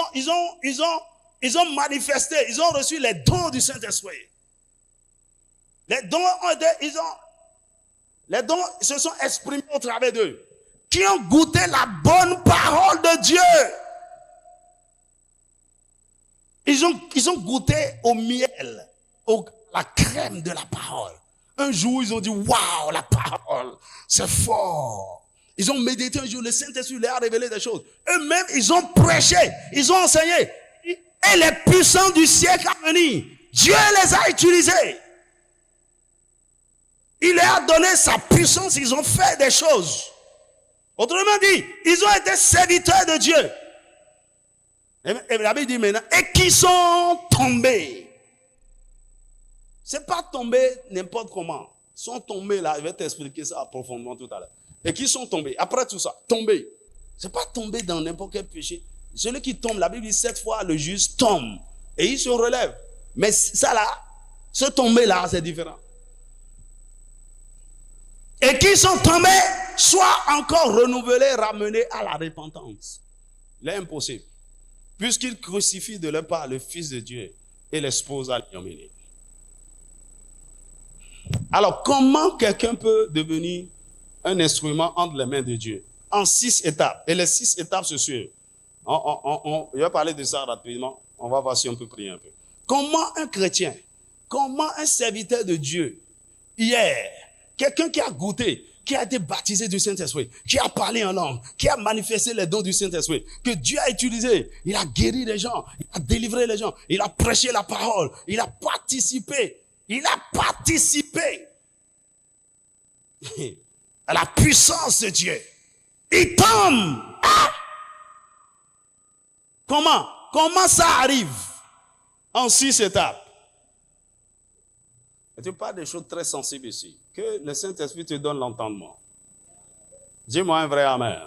ont manifesté, ils ont reçu les dons du Saint-Esprit. Les dons se sont exprimés au travers d'eux. Qui ont goûté la bonne parole de Dieu. Ils ont goûté au miel, la crème de la parole. Un jour, ils ont dit, waouh, la parole, c'est fort. Ils ont médité un jour, le Saint-Esprit leur a révélé des choses. Eux-mêmes, ils ont prêché, ils ont enseigné. Et les puissants du siècle à venir, Dieu les a utilisés. Il leur a donné sa puissance, ils ont fait des choses. Autrement dit, ils ont été serviteurs de Dieu. Et la Bible dit maintenant, et qui sont tombés. C'est pas tombés n'importe comment. Ils sont tombés là, je vais t'expliquer ça profondément tout à l'heure. Et qui sont tombés. Après tout ça, tombés. C'est pas tombé dans n'importe quel péché. Celui qui tombe, la Bible dit 7 fois le juste tombe. Et il se relève. Mais ça là, ce tomber là, c'est différent. Et qui sont tombés, soit encore renouvelés, ramenés à la repentance. Il est impossible. Puisqu'ils crucifient de leur part le Fils de Dieu et l'exposent à l'ignominie. Alors, comment quelqu'un peut devenir un instrument entre les mains de Dieu? En 6 étapes. Et les 6 étapes se suivent. Je vais parler de ça rapidement. On va voir si on peut prier un peu. Comment un chrétien comment un serviteur de Dieu, hier, quelqu'un qui a goûté, qui a été baptisé du Saint-Esprit, qui a parlé en langue, qui a manifesté les dons du Saint-Esprit, que Dieu a utilisé, il a guéri les gens, il a délivré les gens, il a prêché la parole, il a participé à la puissance de Dieu. Il tombe. Ah! Comment ça arrive? En 6 étapes. Et tu parles des choses très sensibles ici. Que le Saint-Esprit te donne l'entendement. Dis-moi un vrai amen.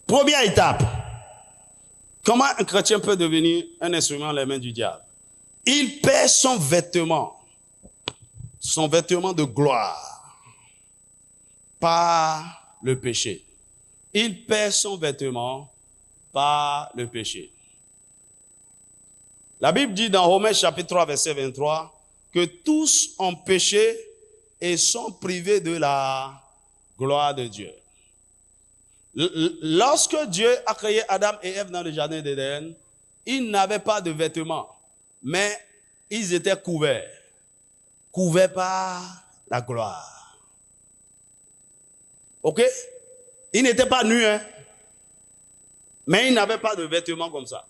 Première étape. Comment un chrétien peut devenir un instrument dans les mains du diable? Il perd son vêtement de gloire par le péché. Il perd son vêtement par le péché. La Bible dit dans Romains chapitre 3, verset 23, que tous ont péché et sont privés de la gloire de Dieu. Lorsque Dieu a créé Adam et Ève dans le jardin d'Éden, ils n'avaient pas de vêtements, mais ils étaient couverts par la gloire. Ok? Ils n'étaient pas nus, hein? Mais ils n'avaient pas de vêtements comme ça.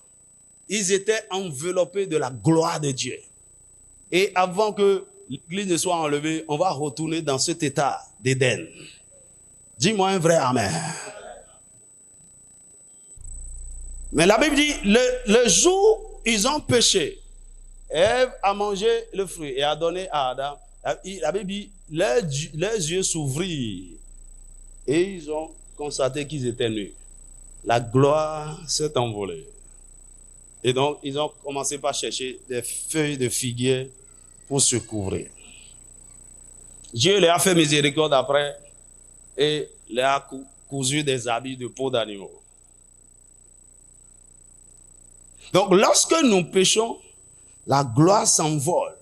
Ils étaient enveloppés de la gloire de Dieu. Et avant que l'Église ne soit enlevée, on va retourner dans cet état d'Éden. Dis-moi un vrai amen. Mais la Bible dit, le jour où ils ont péché, Ève a mangé le fruit et a donné à Adam. La Bible dit, leurs yeux s'ouvrirent et ils ont constaté qu'ils étaient nus. La gloire s'est envolée. Et donc, ils ont commencé par chercher des feuilles de figuier pour se couvrir. Dieu leur a fait miséricorde après et leur a cousu des habits de peau d'animaux. Donc, lorsque nous péchons, la gloire s'envole.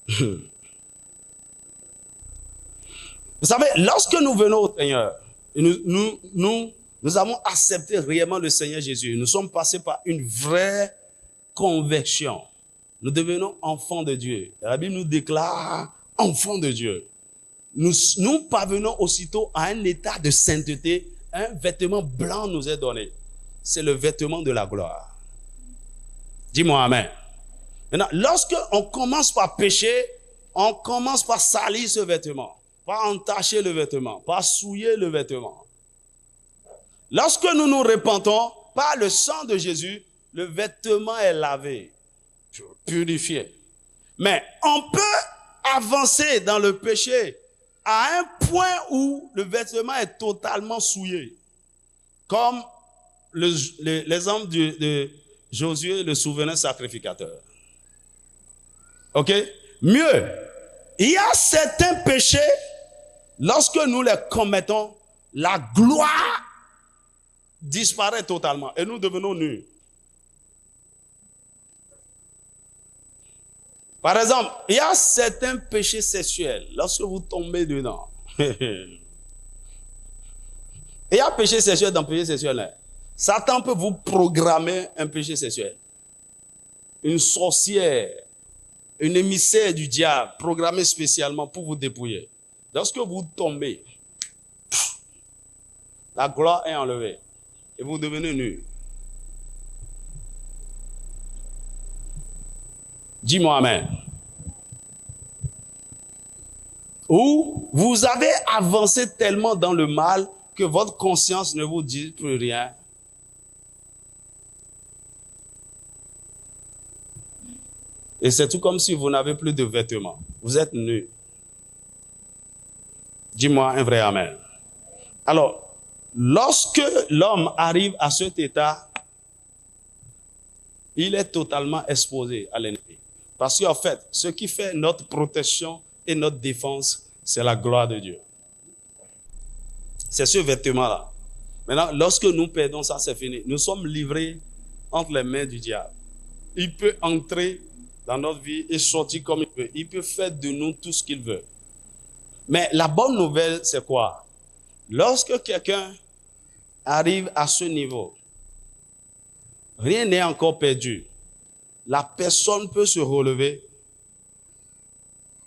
Vous savez, lorsque nous venons au Seigneur, nous avons accepté réellement le Seigneur Jésus. Nous sommes passés par une vraie conversion. Nous devenons enfants de Dieu. La Bible nous déclare enfants de Dieu. Nous parvenons aussitôt à un état de sainteté. Un vêtement blanc nous est donné. C'est le vêtement de la gloire. Dis-moi amen. Maintenant, lorsque on commence par pécher, on commence par salir ce vêtement, par entacher le vêtement, par souiller le vêtement. Lorsque nous nous repentons par le sang de Jésus, le vêtement est lavé, purifié. Mais on peut avancer dans le péché à un point où le vêtement est totalement souillé. Comme l'exemple de Josué, le souverain sacrificateur. Ok? Mieux, il y a certains péchés, lorsque nous les commettons, la gloire disparaît totalement et nous devenons nus. Par exemple, il y a certains péchés sexuels, lorsque vous tombez dedans. Il y a péché sexuel dans péché sexuel. Satan peut vous programmer un péché sexuel. Une sorcière, une émissaire du diable, programmée spécialement pour vous dépouiller. Lorsque vous tombez, la gloire est enlevée et vous devenez nus. Dis-moi amen. Ou vous avez avancé tellement dans le mal que votre conscience ne vous dit plus rien. Et c'est tout comme si vous n'avez plus de vêtements. Vous êtes nus. Dis-moi un vrai amen. Alors, lorsque l'homme arrive à cet état, il est totalement exposé à l'ennemi. Parce qu'en fait, ce qui fait notre protection et notre défense, c'est la gloire de Dieu. C'est ce vêtement-là. Maintenant, lorsque nous perdons ça, c'est fini. Nous sommes livrés entre les mains du diable. Il peut entrer dans notre vie et sortir comme il veut. Il peut faire de nous tout ce qu'il veut. Mais la bonne nouvelle, c'est quoi? Lorsque quelqu'un arrive à ce niveau, rien n'est encore perdu. la personne peut se relever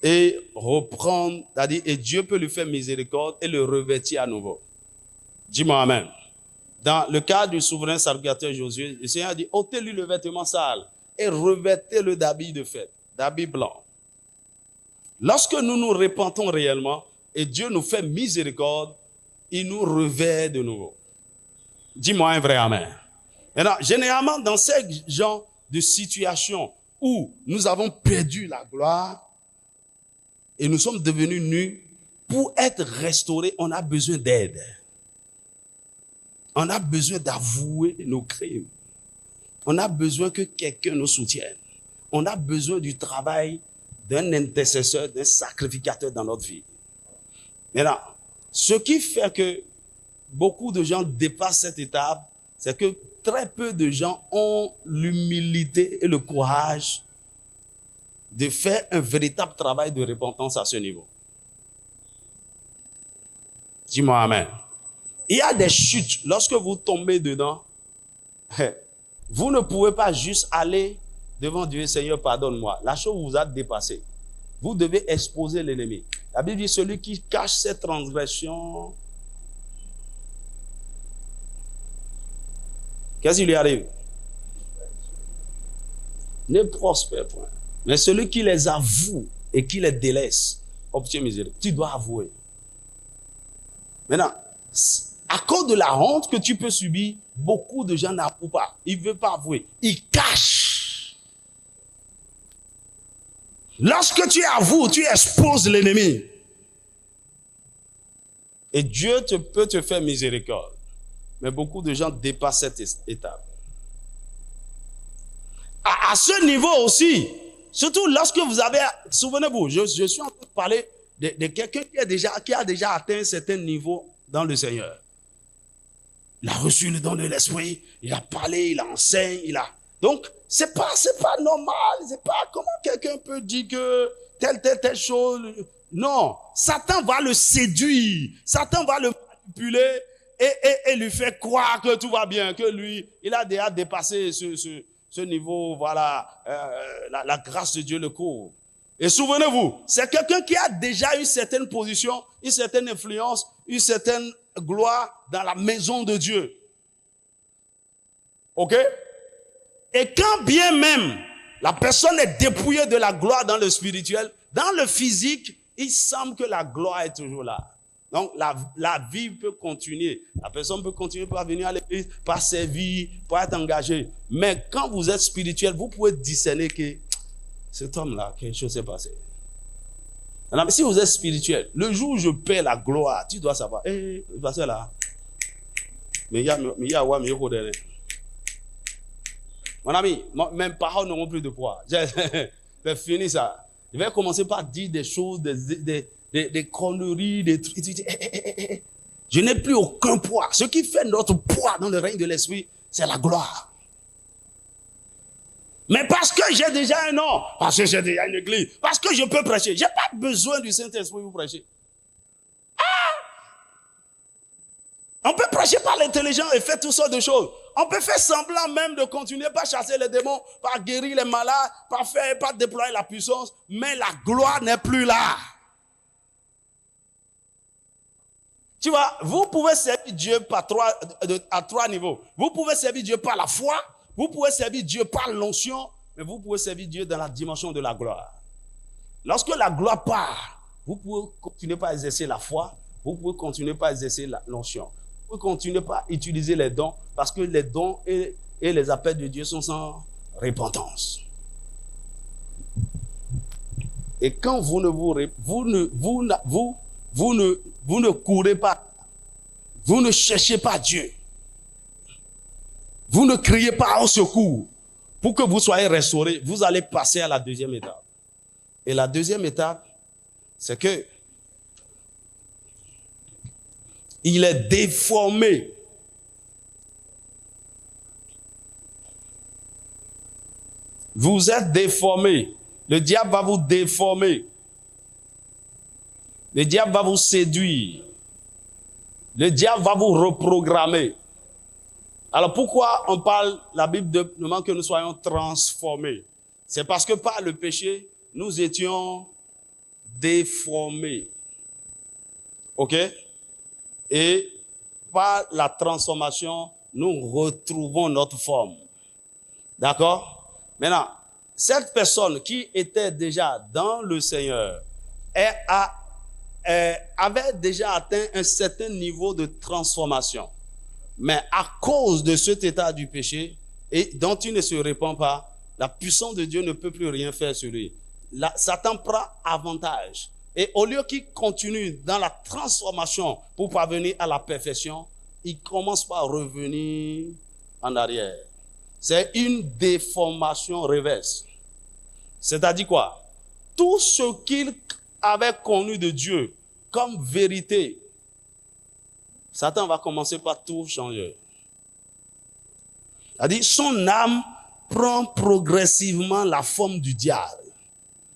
et reprendre, c'est-à-dire, et Dieu peut lui faire miséricorde et le revêtir à nouveau. Dis-moi amen. Dans le cas du souverain sacrificateur Josué, le Seigneur dit, ôtez-lui le vêtement sale et revêtez-le d'habits de fête, d'habits blancs. Lorsque nous nous repentons réellement et Dieu nous fait miséricorde, il nous revêt de nouveau. Dis-moi un vrai amen. Maintenant, généralement, dans ces genres de situations où nous avons perdu la gloire et nous sommes devenus nus, pour être restaurés, on a besoin d'aide. On a besoin d'avouer nos crimes. On a besoin que quelqu'un nous soutienne. On a besoin du travail d'un intercesseur, d'un sacrificateur dans notre vie. Maintenant, ce qui fait que beaucoup de gens dépassent cette étape, c'est que très peu de gens ont l'humilité et le courage de faire un véritable travail de repentance à ce niveau. Dis-moi amen. Il y a des chutes. Lorsque vous tombez dedans, vous ne pouvez pas juste aller devant Dieu, Seigneur, pardonne-moi. La chose vous a dépassé. Vous devez exposer l'ennemi. La Bible dit, celui qui cache ses transgressions, qu'est-ce qui lui arrive? Ne prospère point. Mais celui qui les avoue et qui les délaisse, obtient miséricorde. Tu dois avouer. Maintenant, à cause de la honte que tu peux subir, beaucoup de gens n'avouent pas. Ils ne veulent pas avouer. Ils cachent. Lorsque tu avoues, tu exposes l'ennemi. Et Dieu peut te faire miséricorde. Mais beaucoup de gens dépassent cette étape. À ce niveau aussi, surtout lorsque vous avez, souvenez-vous, je suis en train de parler de quelqu'un qui a déjà atteint un certain niveau dans le Seigneur. Il a reçu le don de l'esprit, il a parlé, il enseigne, Donc, c'est pas normal, c'est pas comment quelqu'un peut dire que telle chose. Non, Satan va le séduire, Satan va le manipuler et lui faire croire que tout va bien, que lui, il a déjà dépassé ce niveau, voilà, la grâce de Dieu le couvre. Et souvenez-vous, c'est quelqu'un qui a déjà une certaine position, une certaine influence, une certaine gloire dans la maison de Dieu. Ok? Et quand bien même la personne est dépouillée de la gloire dans le spirituel, dans le physique, il semble que la gloire est toujours là. Donc la vie peut continuer. La personne peut continuer par venir à l'église, par servir, par être engagée. Mais quand vous êtes spirituel, vous pouvez discerner que cet homme-là, quelque chose s'est passé. Alors, si vous êtes spirituel, le jour où je perds la gloire, tu dois savoir, parce que là, mais il y a mon ami, mes paroles n'auront plus de poids. J'ai fini ça. Je vais commencer par dire des choses, des conneries, des trucs. Je n'ai plus aucun poids. Ce qui fait notre poids dans le règne de l'esprit, c'est la gloire. Mais parce que j'ai déjà un nom, parce que j'ai déjà une église, parce que je peux prêcher, je n'ai pas besoin du Saint-Esprit pour prêcher. On peut prêcher par l'intelligence et faire toutes sortes de choses. On peut faire semblant même de continuer par chasser les démons, par guérir les malades, par déployer la puissance, mais la gloire n'est plus là. Tu vois, vous pouvez servir Dieu à trois niveaux. Vous pouvez servir Dieu par la foi, vous pouvez servir Dieu par l'onction, mais vous pouvez servir Dieu dans la dimension de la gloire. Lorsque la gloire part, vous pouvez continuer par exercer la foi, vous pouvez continuer par exercer l'onction. Vous pouvez continuer par utiliser les dons, parce que les dons et les appels de Dieu sont sans repentance. Et quand vous ne courez pas, vous ne cherchez pas Dieu, vous ne criez pas au secours pour que vous soyez restaurés, vous allez passer à la deuxième étape. Et la deuxième étape, c'est que il est déformé. Vous êtes déformé. Le diable va vous déformer. Le diable va vous séduire. Le diable va vous reprogrammer. Alors pourquoi on parle, la Bible demande que nous soyons transformés? C'est parce que par le péché, nous étions déformés. OK? Et par la transformation, nous retrouvons notre forme. D'accord? Maintenant, cette personne qui était déjà dans le Seigneur avait déjà atteint un certain niveau de transformation. Mais à cause de cet état du péché, et dont il ne se répand pas, la puissance de Dieu ne peut plus rien faire sur lui. Satan prend avantage. Et au lieu qu'il continue dans la transformation pour parvenir à la perfection, il commence par revenir en arrière. C'est une déformation reverse. C'est-à-dire quoi? Tout ce qu'il avait connu de Dieu comme vérité, Satan va commencer par tout changer. C'est-à-dire, son âme prend progressivement la forme du diable.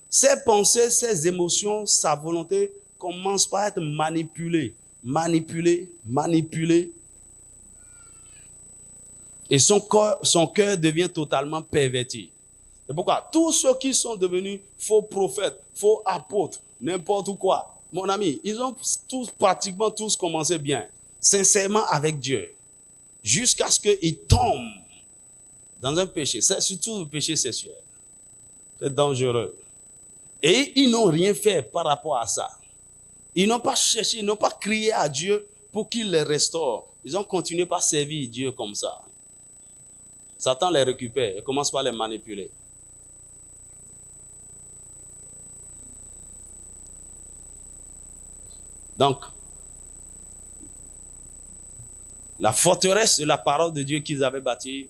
Ses pensées, ses émotions, sa volonté commencent par être manipulées. Et son cœur devient totalement perverti. C'est pourquoi tous ceux qui sont devenus faux prophètes, faux apôtres, n'importe quoi, mon ami, ils ont pratiquement tous commencé bien, sincèrement avec Dieu, jusqu'à ce qu'ils tombent dans un péché. C'est surtout le péché sexuel. C'est dangereux. Et ils n'ont rien fait par rapport à ça. Ils n'ont pas cherché, ils n'ont pas crié à Dieu pour qu'il les restaure. Ils ont continué par servir Dieu comme ça. Satan les récupère et commence par les manipuler. Donc, la forteresse de la parole de Dieu qu'ils avaient bâtie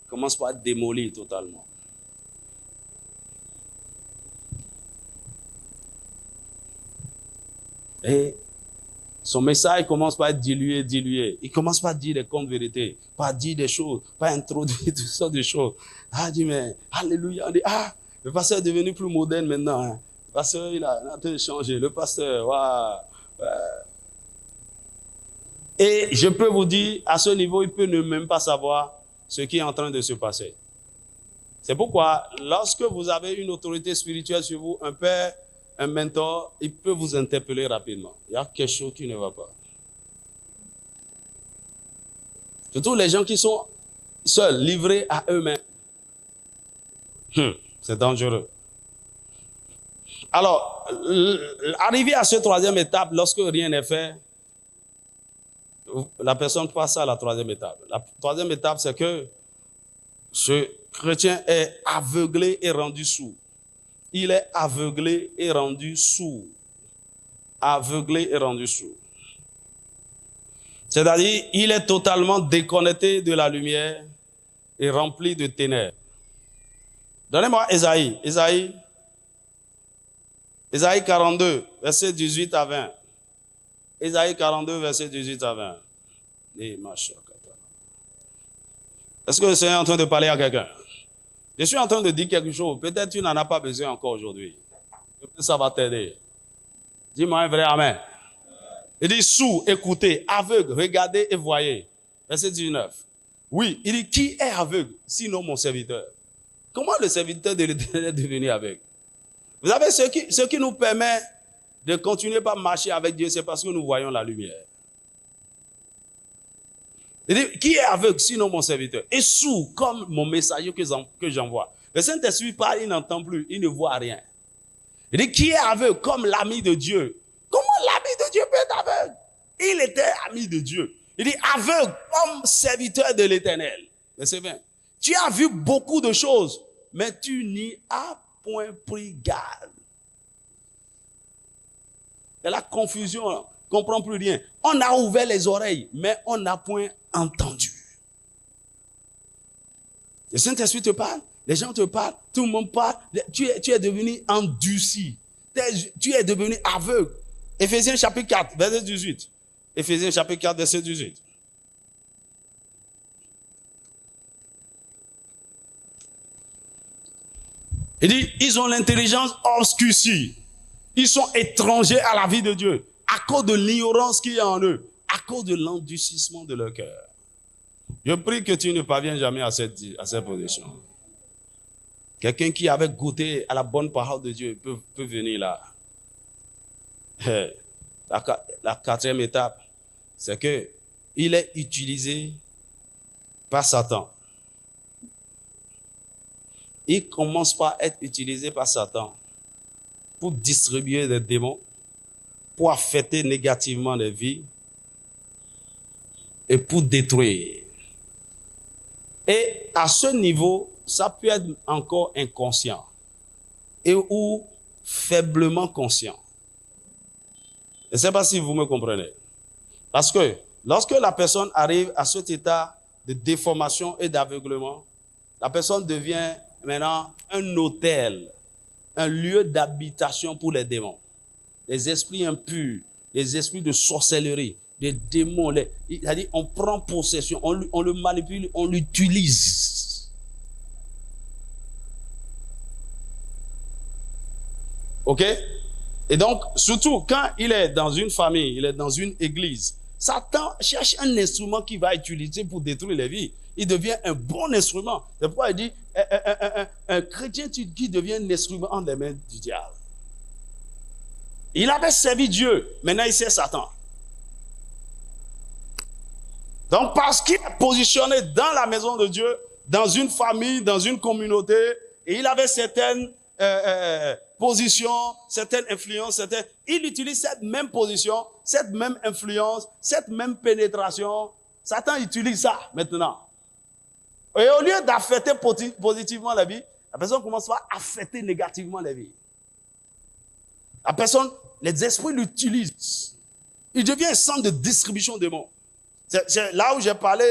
commence par être démolie totalement. Et son message commence par être dilué. Il commence par dire des contes vérités, par dire des choses, par introduire toutes sortes de choses. Ah, dit, mais, alléluia. On dit, le pasteur est devenu plus moderne maintenant. Hein. Le pasteur, il a en train de changer. Le pasteur, waouh. Et je peux vous dire, à ce niveau, il peut ne même pas savoir ce qui est en train de se passer. C'est pourquoi, lorsque vous avez une autorité spirituelle sur vous, un père, un mentor, il peut vous interpeller rapidement. Il y a quelque chose qui ne va pas. Surtout les gens qui sont seuls, livrés à eux-mêmes. C'est dangereux. Alors, arrivé à cette troisième étape, lorsque rien n'est fait, la personne passe à la troisième étape. La troisième étape, c'est que ce chrétien est aveuglé et rendu sourd. Il est aveuglé et rendu sourd. Aveuglé et rendu sourd. C'est-à-dire, il est totalement déconnecté de la lumière et rempli de ténèbres. Donnez-moi Ésaïe 42, verset 18 à 20. Ésaïe 42, verset 18 à 20. Est-ce que le Seigneur est en train de parler à quelqu'un? Je suis en train de dire quelque chose. Peut-être tu n'en as pas besoin encore aujourd'hui. Ça va t'aider. Dis-moi un vrai amen. Il dit sourd, écoutez, aveugle, regardez et voyez. Verset 19. Oui, il dit qui est aveugle, sinon mon serviteur? Comment le serviteur de l'Éternel est devenu aveugle? Vous savez, ce qui nous permet de continuer par marcher avec Dieu, c'est parce que nous voyons la lumière. Il dit, qui est aveugle sinon mon serviteur? Et sourd comme mon messager que j'envoie. Le Saint-Esprit parle, il n'entend plus, il ne voit rien. Il dit, qui est aveugle comme l'ami de Dieu? Comment l'ami de Dieu peut être aveugle? Il était ami de Dieu. Il dit, aveugle comme serviteur de l'Éternel. Verset 20. Tu as vu beaucoup de choses, mais tu n'y as point pris garde. Et la confusion, on ne comprend plus rien. On a ouvert les oreilles, mais on n'a point entendu. Le Saint-Esprit te parle, les gens te parlent, tout le monde parle. Tu es devenu endurci. Tu es devenu aveugle. Éphésiens chapitre 4, verset 18. Éphésiens chapitre 4, verset 18. Il dit, ils ont l'intelligence obscurcie. Ils sont étrangers à la vie de Dieu à cause de l'ignorance qu'il y a en eux, à cause de l'endurcissement de leur cœur. Je prie que tu ne parviennes jamais à cette position. Quelqu'un qui avait goûté à la bonne parole de Dieu peut venir là. La quatrième étape, c'est que il est utilisé par Satan. Il commence par être utilisé par Satan pour distribuer des démons, pour affecter négativement les vies et pour détruire. Et à ce niveau, ça peut être encore inconscient et ou faiblement conscient. Je ne sais pas si vous me comprenez. Parce que lorsque la personne arrive à cet état de déformation et d'aveuglement, la personne devient maintenant un hôtel, un lieu d'habitation pour les démons. Les esprits impurs, les esprits de sorcellerie, les démons. C'est-à-dire, on prend possession, on le manipule, on l'utilise. OK? Et donc, surtout quand il est dans une famille, il est dans une église, Satan cherche un instrument qu'il va utiliser pour détruire les vies. Il devient un bon instrument. C'est pourquoi il dit, un chrétien qui devient un instrument en les mains du diable. Il avait servi Dieu, maintenant il sert Satan. Donc parce qu'il est positionné dans la maison de Dieu, dans une famille, dans une communauté, et il avait certaines positions, certaines influences, il utilise cette même position, cette même influence, cette même pénétration. Satan utilise ça maintenant. Et au lieu d'affecter positivement la vie, la personne commence par affecter négativement la vie. La personne, les esprits l'utilisent. Il devient un centre de distribution des mots. C'est là où j'ai parlé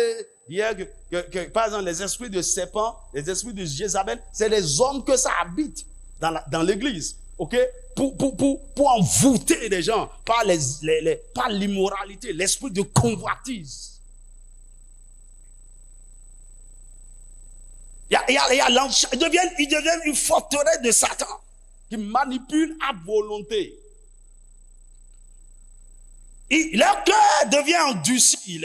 hier que, par exemple, les esprits de serpent, les esprits de Jézabel, c'est les hommes que ça habite dans l'église. OK? Pour envoûter les gens par l'immoralité, l'esprit de convoitise. Il devient une forteresse de Satan qui manipule à volonté. Leur cœur devient endurci.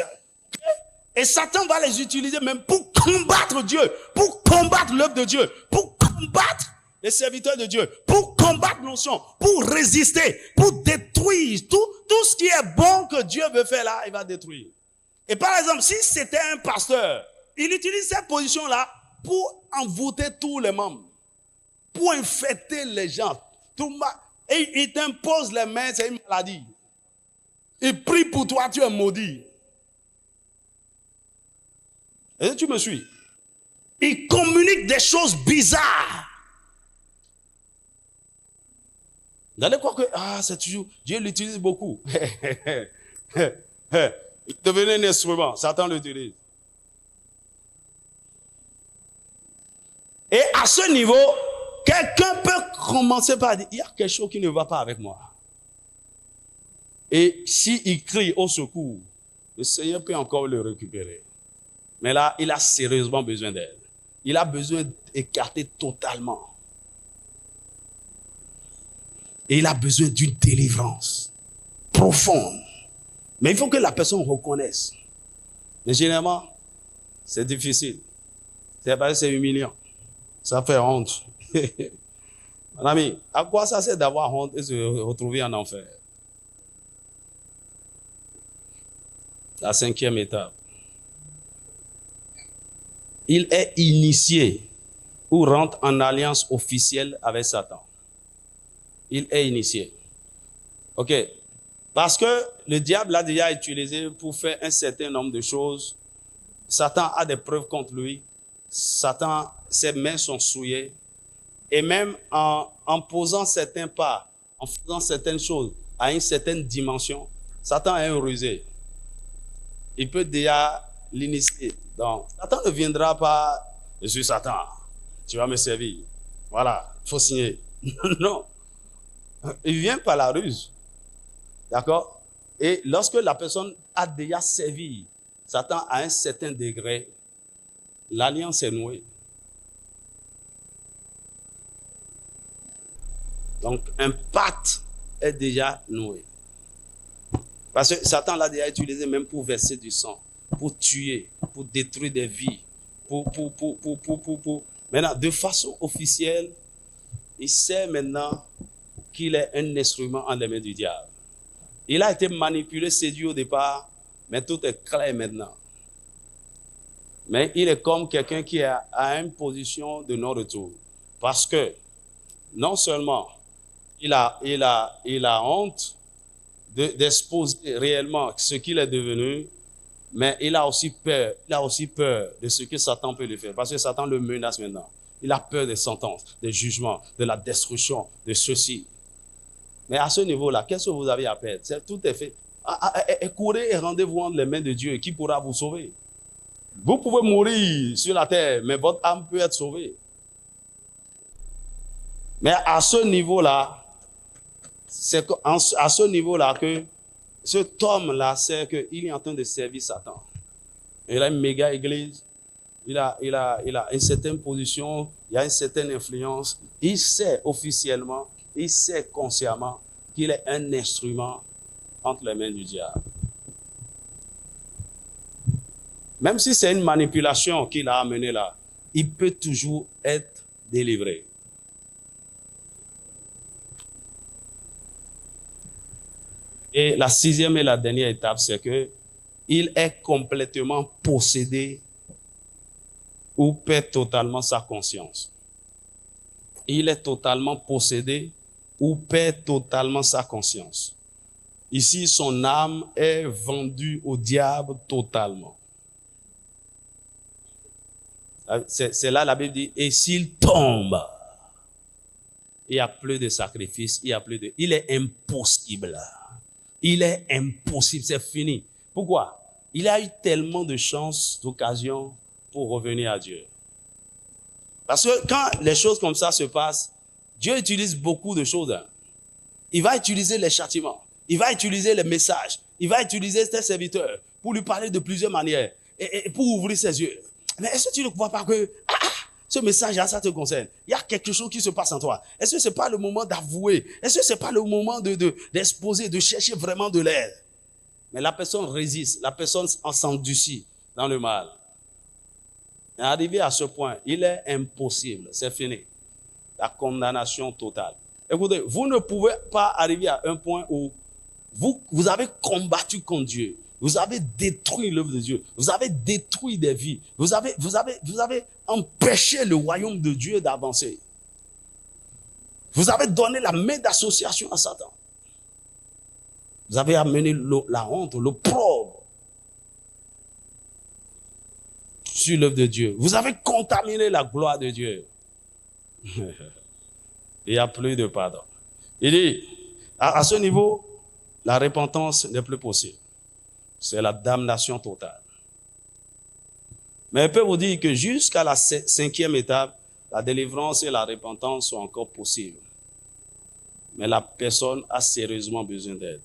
Et Satan va les utiliser même pour combattre Dieu, pour combattre l'œuvre de Dieu, pour combattre les serviteurs de Dieu, pour combattre l'onction, pour résister, pour détruire tout ce qui est bon que Dieu veut faire là, il va détruire. Et par exemple, si c'était un pasteur, il utilise cette position-là pour envoûter tous les membres, pour infecter les gens. Et il t'impose les mains, c'est une maladie. Il prie pour toi, tu es maudit. Est-ce que tu me suis? Il communique des choses bizarres. Vous allez croire que, c'est toujours, Dieu l'utilise beaucoup. Il devenait un instrument, Satan l'utilise. Et à ce niveau, quelqu'un peut commencer par dire, il y a quelque chose qui ne va pas avec moi. Et s'il crie au secours, le Seigneur peut encore le récupérer. Mais là, il a sérieusement besoin d'aide. Il a besoin d'écarter totalement. Et il a besoin d'une délivrance profonde. Mais il faut que la personne reconnaisse. Mais généralement, c'est difficile. C'est parce que c'est humiliant. Ça fait honte. Mon ami, à quoi ça sert d'avoir honte et se retrouver en enfer? La cinquième étape. Il est initié ou rentre en alliance officielle avec Satan. Il est initié. OK. Parce que le diable l'a déjà utilisé pour faire un certain nombre de choses. Satan a des preuves contre lui. Satan, ses mains sont souillées. Et même en posant certains pas, en faisant certaines choses à une certaine dimension, Satan est un rusé. Il peut déjà l'initier. Donc, Satan ne viendra pas, je suis Satan, tu vas me servir. Voilà, il faut signer. Non. Il vient par la ruse. D'accord? Et lorsque la personne a déjà servi Satan à un certain degré, l'alliance est nouée. Donc, un pacte est déjà noué. Parce que Satan l'a déjà utilisé même pour verser du sang, pour tuer, pour détruire des vies, pour Maintenant, de façon officielle, il sait maintenant qu'il est un instrument en les mains du diable. Il a été manipulé, séduit au départ, mais tout est clair maintenant. Mais il est comme quelqu'un qui est à une position de non-retour. Parce que, non seulement il a honte d'exposer réellement ce qu'il est devenu, mais il a aussi peur. Il a aussi peur de ce que Satan peut lui faire. Parce que Satan le menace maintenant. Il a peur des sentences, des jugements, de la destruction, de ceci. Mais à ce niveau-là, qu'est-ce que vous avez à perdre? Tout est fait. Courez et rendez-vous entre les mains de Dieu qui pourra vous sauver. Vous pouvez mourir sur la terre, mais votre âme peut être sauvée. Mais à ce niveau-là, c'est à ce niveau-là que cet homme-là sait qu'il est en train de servir Satan. Il a une méga église, il a une certaine position, il a une certaine influence. Il sait officiellement, il sait consciemment qu'il est un instrument entre les mains du diable. Même si c'est une manipulation qu'il a amenée là, il peut toujours être délivré. Et la sixième et la dernière étape, c'est que il est complètement possédé ou perd totalement sa conscience. Il est totalement possédé ou perd totalement sa conscience. Ici, son âme est vendue au diable totalement. C'est là la Bible dit, et s'il tombe, il n'y a plus de sacrifice, il est impossible. Il est impossible, c'est fini. Pourquoi? Il a eu tellement de chances, d'occasions pour revenir à Dieu. Parce que quand les choses comme ça se passent, Dieu utilise beaucoup de choses. Il va utiliser les châtiments, il va utiliser les messages, il va utiliser ses serviteurs pour lui parler de plusieurs manières et pour ouvrir ses yeux. Mais est-ce que tu ne crois pas que ce message-là, ça te concerne? Il y a quelque chose qui se passe en toi. Est-ce que ce n'est pas le moment d'avouer? Est-ce que ce n'est pas le moment d'exposer, de chercher vraiment de l'aide? Mais la personne résiste, la personne s'endurcit dans le mal. Et arrivé à ce point, il est impossible, c'est fini. La condamnation totale. Écoutez, vous ne pouvez pas arriver à un point où vous avez combattu contre Dieu. Vous avez détruit l'œuvre de Dieu. Vous avez détruit des vies. Vous avez empêché le royaume de Dieu d'avancer. Vous avez donné la main d'association à Satan. Vous avez amené la honte, l'opprobre sur l'œuvre de Dieu. Vous avez contaminé la gloire de Dieu. Il n'y a plus de pardon. Il dit, à ce niveau, la repentance n'est plus possible. C'est la damnation totale. Mais je peux vous dire que jusqu'à la cinquième étape, la délivrance et la repentance sont encore possibles. Mais la personne a sérieusement besoin d'aide.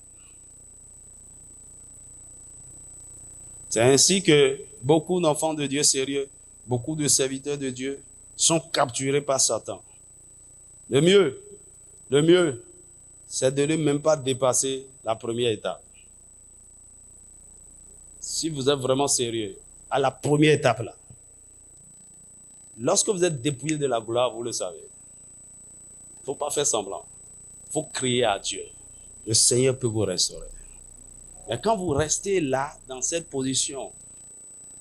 C'est ainsi que beaucoup d'enfants de Dieu sérieux, beaucoup de serviteurs de Dieu sont capturés par Satan. Le mieux, c'est de ne même pas dépasser la première étape. Si vous êtes vraiment sérieux, à la première étape là, lorsque vous êtes dépouillé de la gloire, vous le savez. Il ne faut pas faire semblant. Il faut crier à Dieu. Le Seigneur peut vous restaurer. Mais quand vous restez là, dans cette position,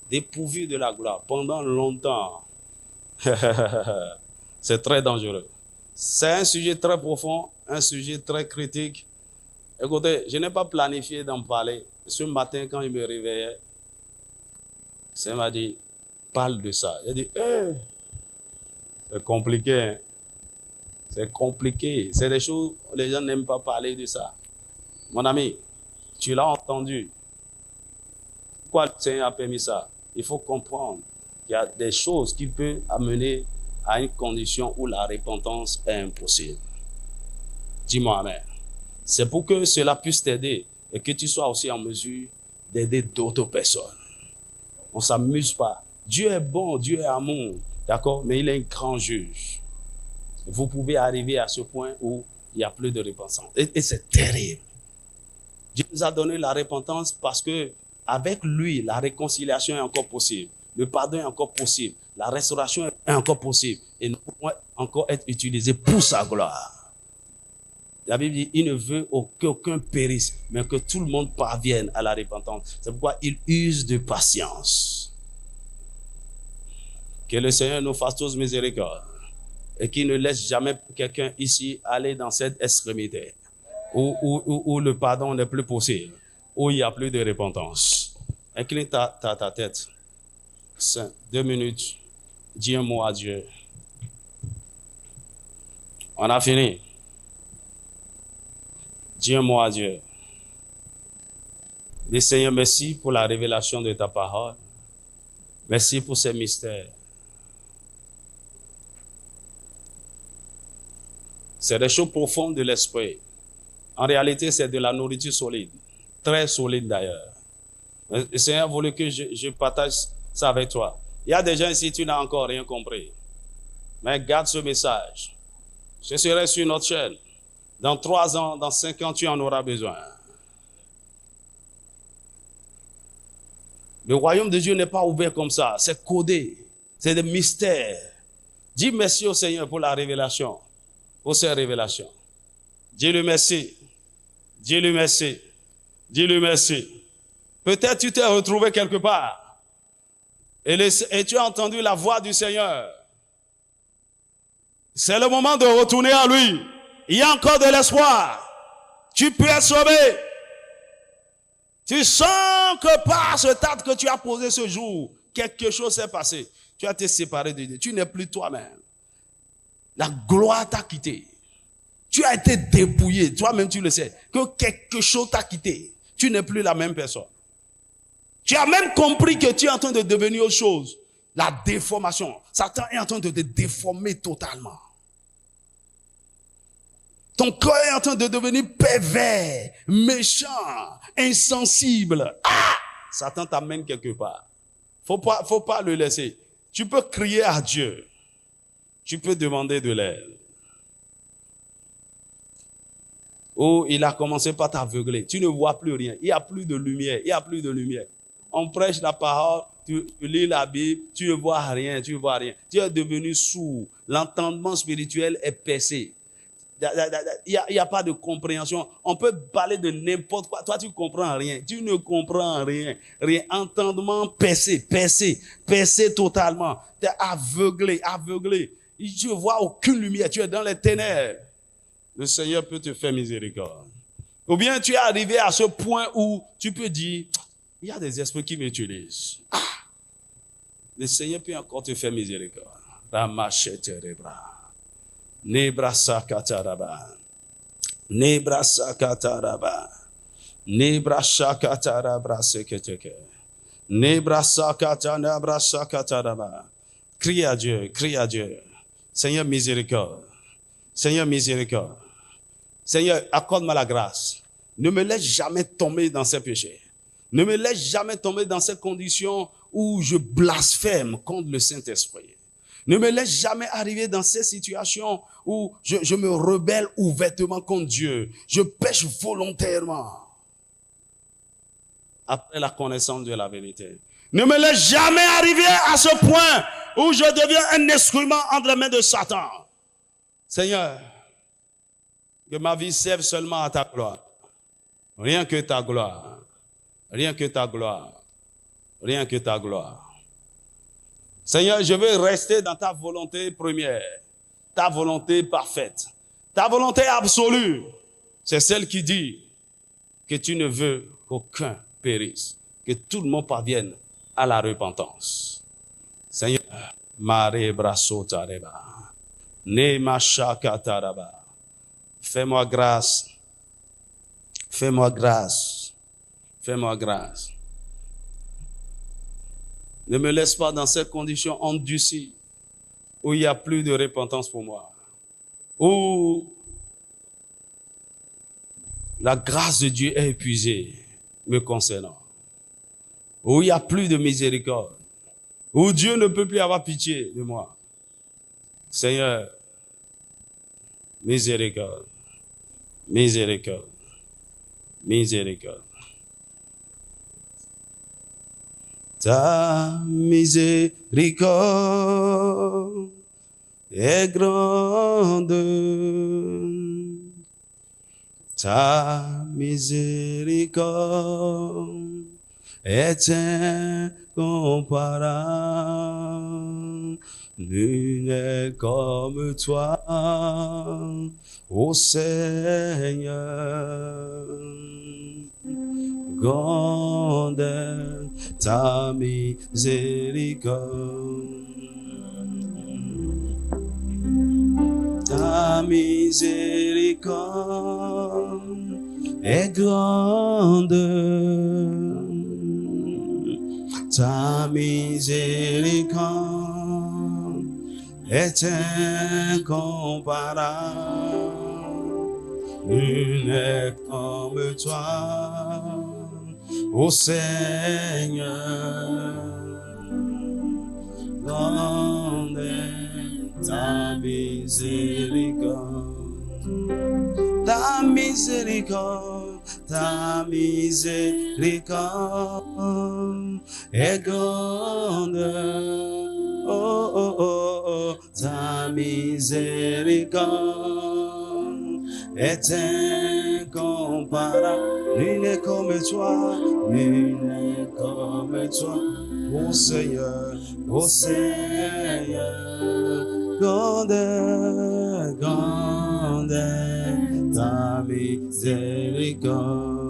dépourvu de la gloire, pendant longtemps, c'est très dangereux. C'est un sujet très profond, un sujet très critique. Écoutez, je n'ai pas planifié d'en parler. Ce matin, quand il me réveillait, ça m'a dit, parle de ça. J'ai dit, c'est compliqué. Hein? C'est compliqué. C'est des choses, les gens n'aiment pas parler de ça. Mon ami, tu l'as entendu. Pourquoi le Seigneur a permis ça? Il faut comprendre qu'il y a des choses qui peuvent amener à une condition où la repentance est impossible. Dis-moi amen. C'est pour que cela puisse t'aider et que tu sois aussi en mesure d'aider d'autres personnes. On ne s'amuse pas. Dieu est bon, Dieu est amour, d'accord? Mais il est un grand juge. Vous pouvez arriver à ce point où il n'y a plus de repentance. Et c'est terrible. Dieu nous a donné la repentance parce que avec lui, la réconciliation est encore possible. Le pardon est encore possible. La restauration est encore possible. Et nous pouvons encore être utilisés pour sa gloire. La Bible dit, il ne veut qu'aucun périsse, mais que tout le monde parvienne à la repentance. C'est pourquoi il use de patience. Que le Seigneur nous fasse tous miséricorde. Et qu'il ne laisse jamais quelqu'un ici aller dans cette extrémité où le pardon n'est plus possible, où il n'y a plus de repentance. Incline ta tête. 2 minutes. Dis un mot à Dieu. On a fini. Dis un mot à Dieu. Dis Seigneur, merci pour la révélation de ta parole. Merci pour ces mystères. C'est des choses profondes de l'esprit. En réalité, c'est de la nourriture solide. Très solide d'ailleurs. Le Seigneur a voulu que je partage ça avec toi. Il y a des gens ici, tu n'as encore rien compris. Mais garde ce message. Je serai sur notre chaîne. Dans 3 ans, dans 5 ans, tu en auras besoin. Le royaume de Dieu n'est pas ouvert comme ça. C'est codé. C'est des mystères. Dis merci au Seigneur pour la révélation. Pour ces révélations. Dis-lui merci. Dis-lui merci. Dis-lui merci. Peut-être tu t'es retrouvé quelque part. Et tu as entendu la voix du Seigneur. C'est le moment de retourner à lui. Il y a encore de l'espoir. Tu peux être sauvé. Tu sens que par ce acte que tu as posé ce jour, quelque chose s'est passé. Tu as été séparé de Dieu. Tu n'es plus toi-même. La gloire t'a quitté. Tu as été dépouillé. Toi-même, tu le sais. Que quelque chose t'a quitté. Tu n'es plus la même personne. Tu as même compris que tu es en train de devenir autre chose. La déformation. Satan est en train de te déformer totalement. Ton corps est en train de devenir pervers, méchant, insensible. Satan t'amène quelque part. Faut pas le laisser. Tu peux crier à Dieu. Tu peux demander de l'aide. Oh, il a commencé par t'aveugler. Tu ne vois plus rien. Il n'y a plus de lumière. Il n'y a plus de lumière. On prêche la parole, tu lis la Bible, tu ne vois rien, tu ne vois rien. Tu es devenu sourd. L'entendement spirituel est percé. Il n'y a pas de compréhension. On peut parler de n'importe quoi. Toi, tu ne comprends rien. Tu ne comprends rien. Rien. Entendement percé totalement. Tu es aveuglé. Tu ne vois aucune lumière. Tu es dans les ténèbres. Le Seigneur peut te faire miséricorde. Ou bien tu es arrivé à ce point où tu peux dire, il y a des esprits qui m'utilisent. Le Seigneur peut encore te faire miséricorde. Ramacheterebra. Nebrasa kataraba. Nebrasa kataraba. Nebrasa katarabra seketeke. Nebrasa katanabrasa kataraba. Crie à Dieu, crie à Dieu. Seigneur miséricorde. Seigneur miséricorde. Seigneur, accorde-moi la grâce. Ne me laisse jamais tomber dans ces péchés. Ne me laisse jamais tomber dans ces conditions où je blasphème contre le Saint-Esprit. Ne me laisse jamais arriver dans ces situations où je me rebelle ouvertement contre Dieu. Je pêche volontairement après la connaissance de la vérité. Ne me laisse jamais arriver à ce point où je deviens un instrument entre les mains de Satan. Seigneur, que ma vie serve seulement à ta gloire. Rien que ta gloire. Rien que ta gloire. Rien que ta gloire. Seigneur, je veux rester dans ta volonté première. Ta volonté parfaite. Ta volonté absolue. C'est celle qui dit que tu ne veux qu'aucun périsse. Que tout le monde parvienne à la repentance. Seigneur, Mare Brasso Tareba. Nema Shaka Taraba. Fais-moi grâce. Fais-moi grâce. Fais-moi grâce. Ne me laisse pas dans ces conditions endurcies où il n'y a plus de repentance pour moi. Où la grâce de Dieu est épuisée me concernant. Où il n'y a plus de miséricorde. Où Dieu ne peut plus avoir pitié de moi. Seigneur, miséricorde. Miséricorde. Miséricorde. Ta miséricorde est grande. Ta miséricorde est incomparable. Nul n'est comme toi, ô Seigneur. Grande est ta miséricorde. Ta miséricorde est grande. Ta miséricorde est incomparable. Nul n'est comme toi, ô Seigneur. Grande est ta miséricorde. Ta miséricorde, ta miséricorde est grande. Oh, oh, oh, oh, ta miséricorde est incomparable. Nul n'est comme toi, nul n'est comme toi. Ô Seigneur, ô Seigneur, grande, grande est ta miséricorde.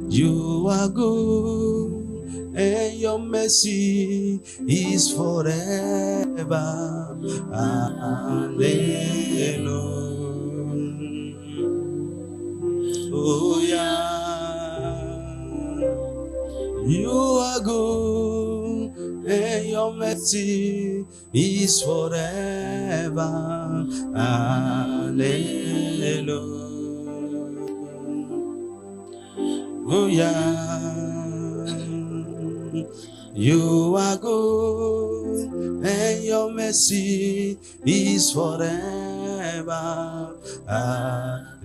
You are good, and your mercy is forever. Hallelujah. You are good, and your mercy is forever. Hallelujah. You are good, and your mercy is forever. Hallelujah.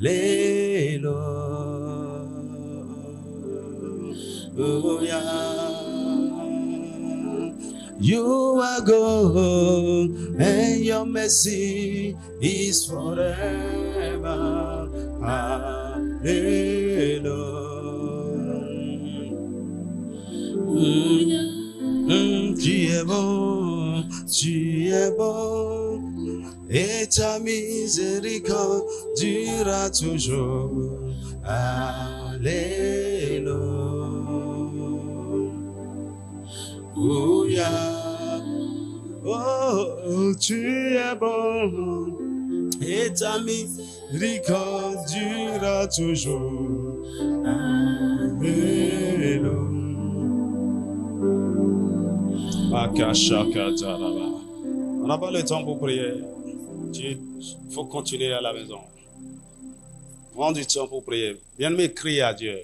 You are good, and your mercy is forever. Hallelujah. Tu es bon, et ta miséricorde durera toujours. Alléluia. Oh, tu es bon, et ta miséricorde durera toujours. Alléluia. On n'a pas le temps pour prier. Il faut continuer à la maison. Prends du temps pour prier. Bien-aimé, crie à Dieu.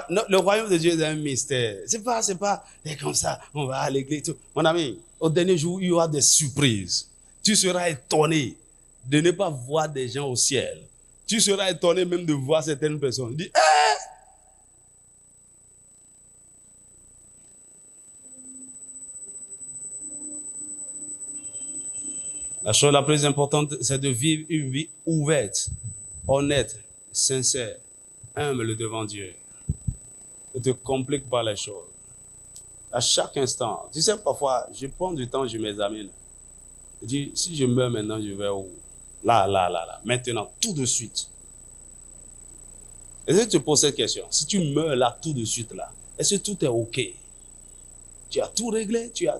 Le royaume de Dieu est un mystère. C'est pas comme ça, on va à l'église. Tout. Mon ami, au dernier jour, il y aura des surprises. Tu seras étonné de ne pas voir des gens au ciel. Tu seras étonné même de voir certaines personnes. Dis, La chose la plus importante, c'est de vivre une vie ouverte, honnête, sincère, humble devant Dieu. Ne te complique pas les choses. À chaque instant. Tu sais, parfois, je prends du temps, je m'examine. Je dis, si je meurs maintenant, je vais où? Là. Maintenant, tout de suite. Est-ce que tu te poses cette question? Si tu meurs là, tout de suite là, est-ce que tout est OK? Tu as tout réglé? Tu as.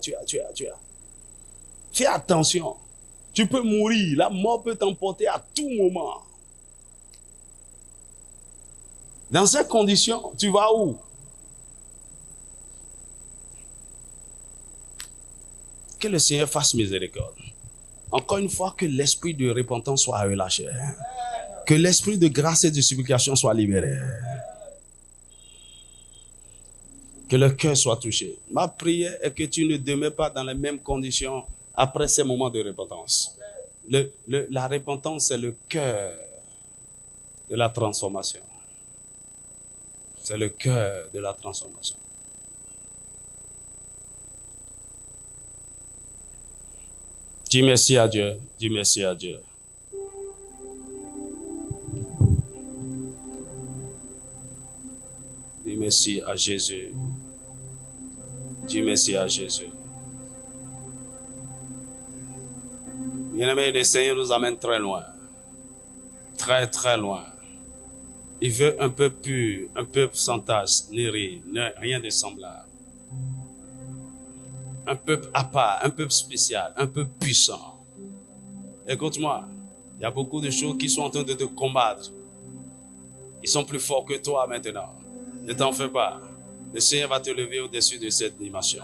Fais attention. Tu peux mourir. La mort peut t'emporter à tout moment. Dans ces conditions, tu vas où? Que le Seigneur fasse miséricorde. Encore une fois, que l'esprit de repentance soit relâché. Que l'esprit de grâce et de supplication soit libéré. Que le cœur soit touché. Ma prière est que tu ne demeures pas dans les mêmes conditions après ces moments de repentance. La repentance, c'est le cœur de la transformation. C'est le cœur de la transformation. Dis merci à Dieu. Dis merci à Dieu. Dis merci à Jésus. Dis merci à Jésus. Bien-aimé, le Seigneur nous amène très loin. Très, très loin. Il veut un peuple pur, un peuple sans tache, ni rien de semblable. Un peuple à part, un peuple spécial, un peuple puissant. Écoute-moi, il y a beaucoup de choses qui sont en train de te combattre. Ils sont plus forts que toi maintenant. Ne t'en fais pas. Le Seigneur va te lever au-dessus de cette dimension.